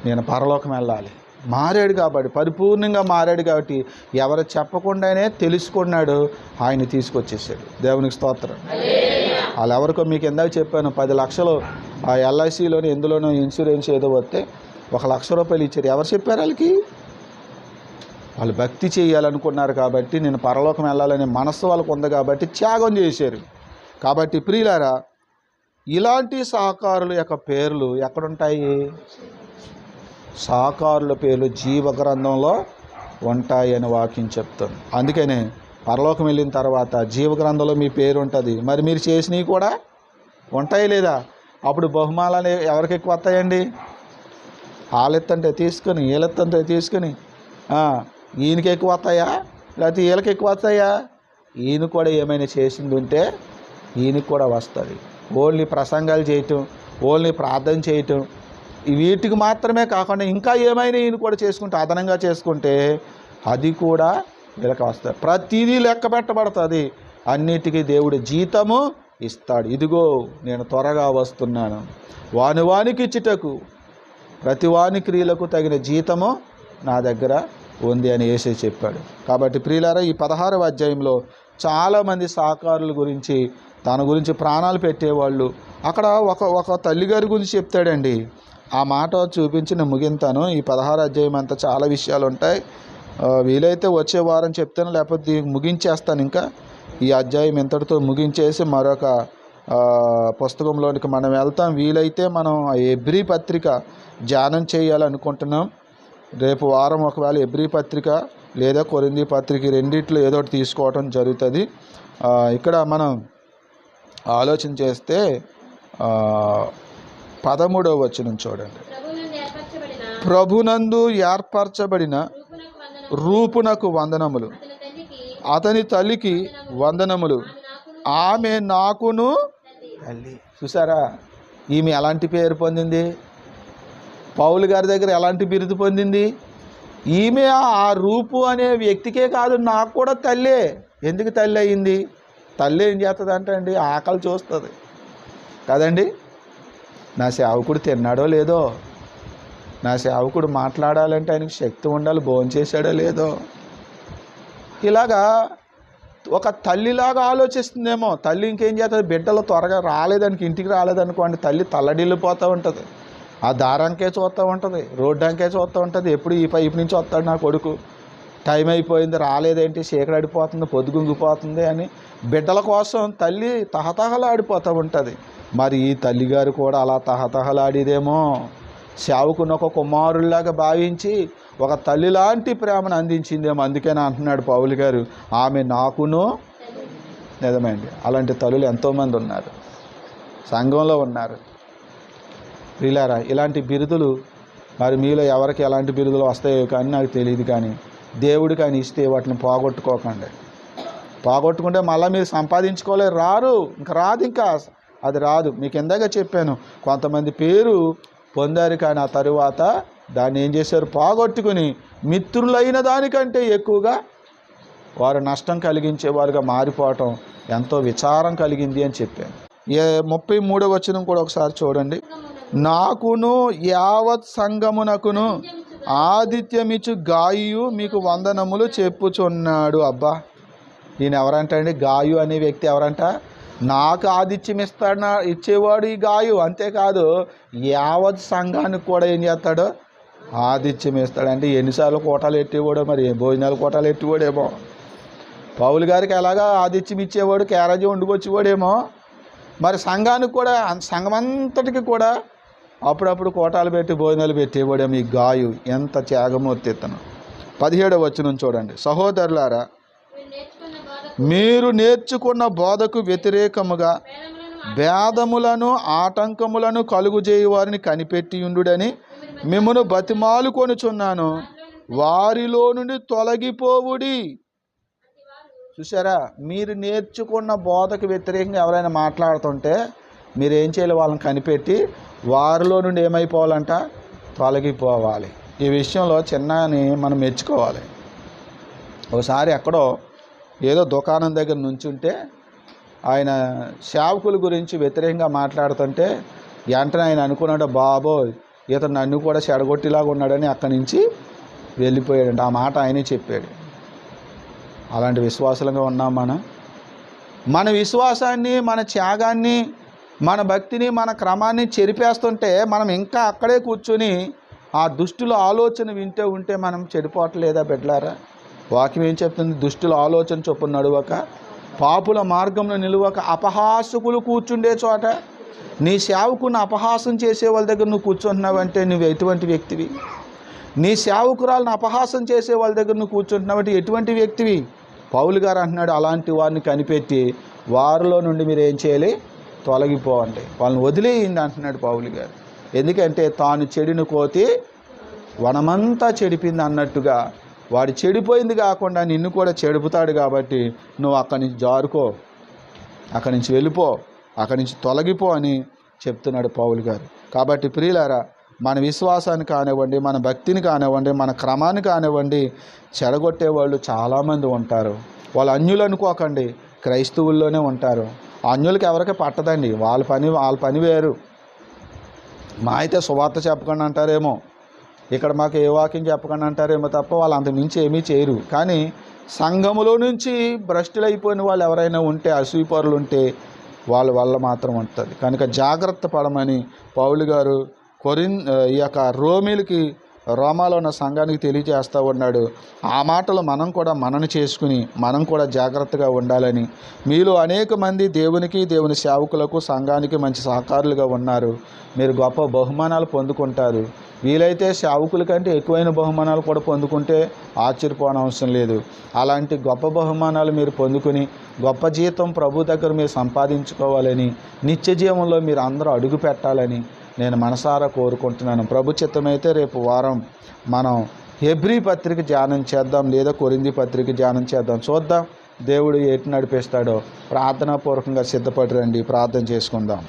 నేను పరలోకం వెళ్ళాలి, మారాడు కాబట్టి, పరిపూర్ణంగా మారాడు కాబట్టి ఎవరు చెప్పకుండానే తెలుసుకున్నాడు, ఆయన తీసుకొచ్చేసాడు. దేవునికి స్తోత్రం. వాళ్ళు ఎవరికో మీకు ఎందాక చెప్పాను, 10 లక్షలు ఆ LICలోని ఎందులోనో ఇన్సూరెన్స్ ఏదో వస్తే ₹1,00,000 ఇచ్చారు. ఎవరు చెప్పారు వాళ్ళకి? వాళ్ళు భక్తి చేయాలనుకున్నారు కాబట్టి, నేను పరలోకం వెళ్ళాలనే మనస్సు వాళ్ళకు ఉంది కాబట్టి త్యాగం చేశారు. కాబట్టి ప్రియులారా, ఇలాంటి సహకారుల యొక్క పేర్లు ఎక్కడుంటాయి? సహకారుల పేర్లు జీవ గ్రంథంలో ఉంటాయి అని వాక్యం చెప్తాను. అందుకనే పరలోకం వెళ్ళిన తర్వాత జీవ గ్రంథంలో మీ పేరు ఉంటుంది. మరి మీరు చేసినవి కూడా ఉంటాయి లేదా? అప్పుడు బహుమానాలు ఎవరికి ఎక్కువ వస్తాయండి? వాళ్ళెత్తంటే తీసుకొని, వీళ్ళెత్తంటే తీసుకొని ఈయనకి ఎక్కువ వస్తాయా? లేకపోతే వీళ్ళకి ఎక్కువ వస్తాయా? ఈయన కూడా ఏమైనా చేసింది ఉంటే ఈయనకి కూడా వస్తుంది. ఓన్లీ ప్రసంగాలు చేయటం, ఓన్లీ ప్రార్థన చేయటం, వీటికి మాత్రమే కాకుండా ఇంకా ఏమైనా ఈయన కూడా చేసుకుంటే, అదనంగా చేసుకుంటే అది కూడా వీళ్ళకి వస్తుంది. ప్రతిదీ లెక్క పెట్టబడుతుంది. అన్నిటికీ దేవుడు జీతము ఇస్తాడు. ఇదిగో నేను త్వరగా వస్తున్నాను, వానికి ఇచ్చుటకు ప్రతి వాని క్రియలకు తగిన జీతము నా దగ్గర ఉంది అని యేసే చెప్పాడు. కాబట్టి ప్రియులారా, ఈ 16వ అధ్యాయంలో చాలామంది సాకారుల గురించి, తన గురించి ప్రాణాలు పెట్టేవాళ్ళు, అక్కడ ఒక తల్లిగారి గురించి చెప్తాడండి. ఆ మాట చూపించి నేను ముగింతాను. ఈ 16వ అధ్యాయం అంతా చాలా విషయాలు ఉంటాయి. వీలైతే వచ్చే వారం చెప్తాను, లేకపోతే ముగించేస్తాను. ఇంకా ఈ అధ్యాయం ఇంతటితో ముగించేసి మరొక పుస్తకంలోనికి మనం వెళ్తాం. వీలైతే మనం ఎబ్రీ పత్రిక ధ్యానం చేయాలనుకుంటున్నాం. రేపు వారం ఒకవేళ ఎబ్రీ పత్రిక లేదా కొరింథీ పత్రిక రెండిట్లో ఏదో ఒకటి తీసుకోవటం జరుగుతుంది. ఇక్కడ మనం ఆలోచన చేస్తే 13వ వచనం చూడండి. ప్రభునందు ఏర్పరచబడిన రూపునకు వందనములు, అతని తల్లికి వందనములు, ఆమె నాకును తల్లి. చూసారా, ఈమె ఎలాంటి పేరు పొందింది? పౌలు గారి దగ్గర ఎలాంటి బిరుదు పొందింది? ఈమె ఆ రూపు అనే వ్యక్తికే కాదు, నాకు కూడా తల్లే. ఎందుకు తల్లి అయింది? తల్లి ఏం చేస్తుంది అంటే అండి, ఆకలి చూస్తుంది కదండి. నా సేవకుడు తిన్నాడో లేదో, నా సేవకుడు మాట్లాడాలంటే ఆయనకి శక్తి ఉండాలి, భోంచేశాడో లేదో, ఇలాగా ఒక తల్లిలాగా ఆలోచిస్తుందేమో. తల్లి ఇంకేం చేస్తుంది, బిడ్డలు త్వరగా రాలేదానికి, ఇంటికి రాలేదనుకోండి, తల్లి తల్లడిల్లిపోతూ ఉంటుంది. ఆ దారంకే చూస్తూ ఉంటుంది, రోడ్డంకే చూస్తూ ఉంటుంది. ఎప్పుడు ఈ పైపు నుంచి వస్తాడు నా కొడుకు, టైం అయిపోయింది, రాలేదేంటి, చీకడడిపోతుంది, పొద్దుగుంగిపోతుంది అని బిడ్డల కోసం తల్లి తహతహలాడిపోతూ ఉంటుంది. మరి ఈ తల్లిగారు కూడా అలా తహతహలాడిదేమో. సేవకుని ఒక కుమారుల్లాగా భావించి ఒక తల్లి లాంటి ప్రేమను అందించిందేమో. అందుకని అంటున్నాడు పౌలు గారు, ఆమె నాకును. నిజమండి, అలాంటి తల్లులు ఎంతోమంది ఉన్నారు, సంఘంలో ఉన్నారు. ప్రియులారా, ఇలాంటి బిరుదులు మరి మీలో ఎవరికి ఎలాంటి బిరుదులు వస్తాయో కానీ నాకు తెలియదు, కానీ దేవుడికి ఆయన ఇస్తే వాటిని పోగొట్టుకోకండి. పోగొట్టుకుంటే మళ్ళీ మీరు సంపాదించుకోలేరు, రారు, ఇంకా రాదు, ఇంకా అది రాదు. మీకు ఇందాక చెప్పాను, కొంతమంది పేరు పొందారు కానీ ఆ తరువాత దాన్ని ఏం చేశారు, పోగొట్టుకుని మిత్రులైన దానికంటే ఎక్కువగా వారు నష్టం కలిగించేవారుగా మారిపోవటం ఎంతో విచారం కలిగింది అని చెప్పాను. 33వ వచనం కూడా ఒకసారి చూడండి. నాకును యావత్ సంఘమునకును ఆతిథ్యమిచ్చు గాయు మీకు వందనములు చెప్పుచున్నాడు. అబ్బా, ఈయన ఎవరంటండి? గాయు అనే వ్యక్తి ఎవరంట? నాకు ఆతిథ్యం ఇచ్చేవాడు ఈ గాయు. అంతేకాదు యావత్ సంఘానికి కూడా ఏం చేస్తాడు, ఆతిథ్యం ఇస్తాడు. అంటే ఎన్నిసార్లు కోటాలు ఎట్టేవాడో, మరి భోజనాలు కోటాలు ఎట్టేవాడేమో. పౌలు గారికి ఎలాగా ఆతిథ్యం ఇచ్చేవాడు, క్యారేజీ వండుకొచ్చేవాడేమో. మరి సంఘానికి కూడా, సంఘమంతటికి కూడా అప్పుడప్పుడు కోటాలు పెట్టి భోజనాలు పెట్టేవాడేమో ఈ గాయు. ఎంత త్యాగమూర్తి ఇతను. 17వ వచనం చూడండి. సహోదరులారా, మీరు నేర్చుకున్న బోధకు వ్యతిరేకముగా భేదములను ఆటంకములను కలుగుజేయు వారిని కనిపెట్టియుండుడని మిమ్మును బతిమాలు కొనుచున్నాను, వారిలో నుండి తొలగిపోవుడి. చూసారా, మీరు నేర్చుకున్న బోధకు వ్యతిరేకంగా ఎవరైనా మాట్లాడుతుంటే మీరేం చేయాలి, వాళ్ళని కనిపెట్టి వారిలో నుండి ఏమైపోవాలంట, తొలగిపోవాలి. ఈ విషయంలో చిన్నని మనం మెచ్చుకోవాలి. ఒకసారి ఎక్కడో ఏదో దుకాణం దగ్గర నుంచుంటే ఆయన సేవకుల గురించి వ్యతిరేకంగా మాట్లాడుతుంటే వెంటనే ఆయన అనుకున్నాడు, బాబోయ్ ఇతను నన్ను కూడా చెడగొట్టిలాగా ఉన్నాడని అక్కడి నుంచి వెళ్ళిపోయాడంట. ఆ మాట ఆయనే చెప్పాడు. అలాంటి విశ్వాసులుగా ఉన్నాం మనం. మన విశ్వాసాన్ని, మన త్యాగాన్ని, మన భక్తిని, మన క్రమాన్ని చెరిపేస్తుంటే మనం ఇంకా అక్కడే కూర్చొని ఆ దుష్టుల ఆలోచన వింటే ఉంటే మనం చెడిపోవట్లేదా బిడ్డలారా? వాక్యం ఏం చెప్తుంది? దుష్టుల ఆలోచన చొప్పున నడువక, పాపుల మార్గంలో నిలువక, అపహాసకులు కూర్చుండే చోట నీ సేవకుని అపహాసం చేసే వాళ్ళ దగ్గర నువ్వు కూర్చుంటున్నావంటే నువ్వు ఎటువంటి వ్యక్తివి? నీ సేవకురాలను అపహాసం చేసే వాళ్ళ దగ్గర నువ్వు కూర్చుంటున్నావంటే ఎటువంటి వ్యక్తివి? పౌలు గారు అంటున్నాడు, అలాంటి వారిని కనిపెట్టి వారిలో నుండి మీరు ఏం చేయాలి, తొలగిపోవండి, వాళ్ళని వదిలేయండి అంటున్నాడు పౌలు గారు. ఎందుకంటే తాను చెడిన కోతి వనమంతా చెడిపింది అన్నట్టుగా వాడు చెడిపోయింది కాకుండా నిన్ను కూడా చెడుపుతాడు. కాబట్టి నువ్వు అక్కడి నుంచి జారుకో, అక్కడి నుంచి వెళ్ళిపో, అక్కడి నుంచి తొలగిపో అని చెప్తున్నాడు పౌలు గారు. కాబట్టి ప్రియులారా, మన విశ్వాసాన్ని కానివ్వండి, మన భక్తిని కానివ్వండి, మన క్రమాన్ని కానివ్వండి చెడగొట్టే వాళ్ళు చాలామంది ఉంటారు. వాళ్ళు అన్యులు అనుకోకండి, క్రైస్తవుల్లోనే ఉంటారు. అన్యులకి ఎవరికి పట్టదండి, వాళ్ళ పని వేరు. మా అయితే సువార్త చెప్పకండి అంటారేమో, ఇక్కడ మాకు ఏ వాక్యం చెప్పకండి అంటారేమో తప్ప వాళ్ళు అంత మించి ఏమీ చేయరు. కానీ సంఘములో నుంచి భ్రష్టులైపోయిన వాళ్ళు ఎవరైనా ఉంటే, అసూయపరులు ఉంటే వాళ్ళ వల్ల మాత్రం ఉంటుంది. కనుక జాగ్రత్త పడమని పౌలు గారు ఈ యొక్క రోమాలో ఉన్న సంఘానికి తెలియజేస్తూ ఉన్నాడు. ఆ మాటలు మనం కూడా మనన చేసుకుని మనం కూడా జాగ్రత్తగా ఉండాలని. మీలో అనేక మంది దేవునికి, దేవుని సేవకులకు, సంఘానికి మంచి సహకారులుగా ఉన్నారు. మీరు గొప్ప బహుమానాలు పొందుకుంటారు. వీలైతే సేవకుల కంటే ఎక్కువైన బహుమానాలు కూడా పొందుకుంటే ఆశ్చర్యపోనవసరం లేదు. అలాంటి గొప్ప బహుమానాలు మీరు పొందుకుని గొప్ప జీతం ప్రభు దగ్గర మీరు సంపాదించుకోవాలని, నిత్య జీవంలో మీరు అందరూ అడుగు పెట్టాలని నేను మనసారా కోరుకుంటున్నాను. ప్రభు చిత్తమైతే రేపు వారం మనం హెబ్రీ పత్రిక ధ్యానం చేద్దాం, లేదా కొరింథీ పత్రిక ధ్యానం చేద్దాం. చూద్దాం దేవుడు ఎటు నడిపిస్తాడో. ప్రార్థనాపూర్వకంగా సిద్ధపడి రండి, ప్రార్థన చేసుకుందాం.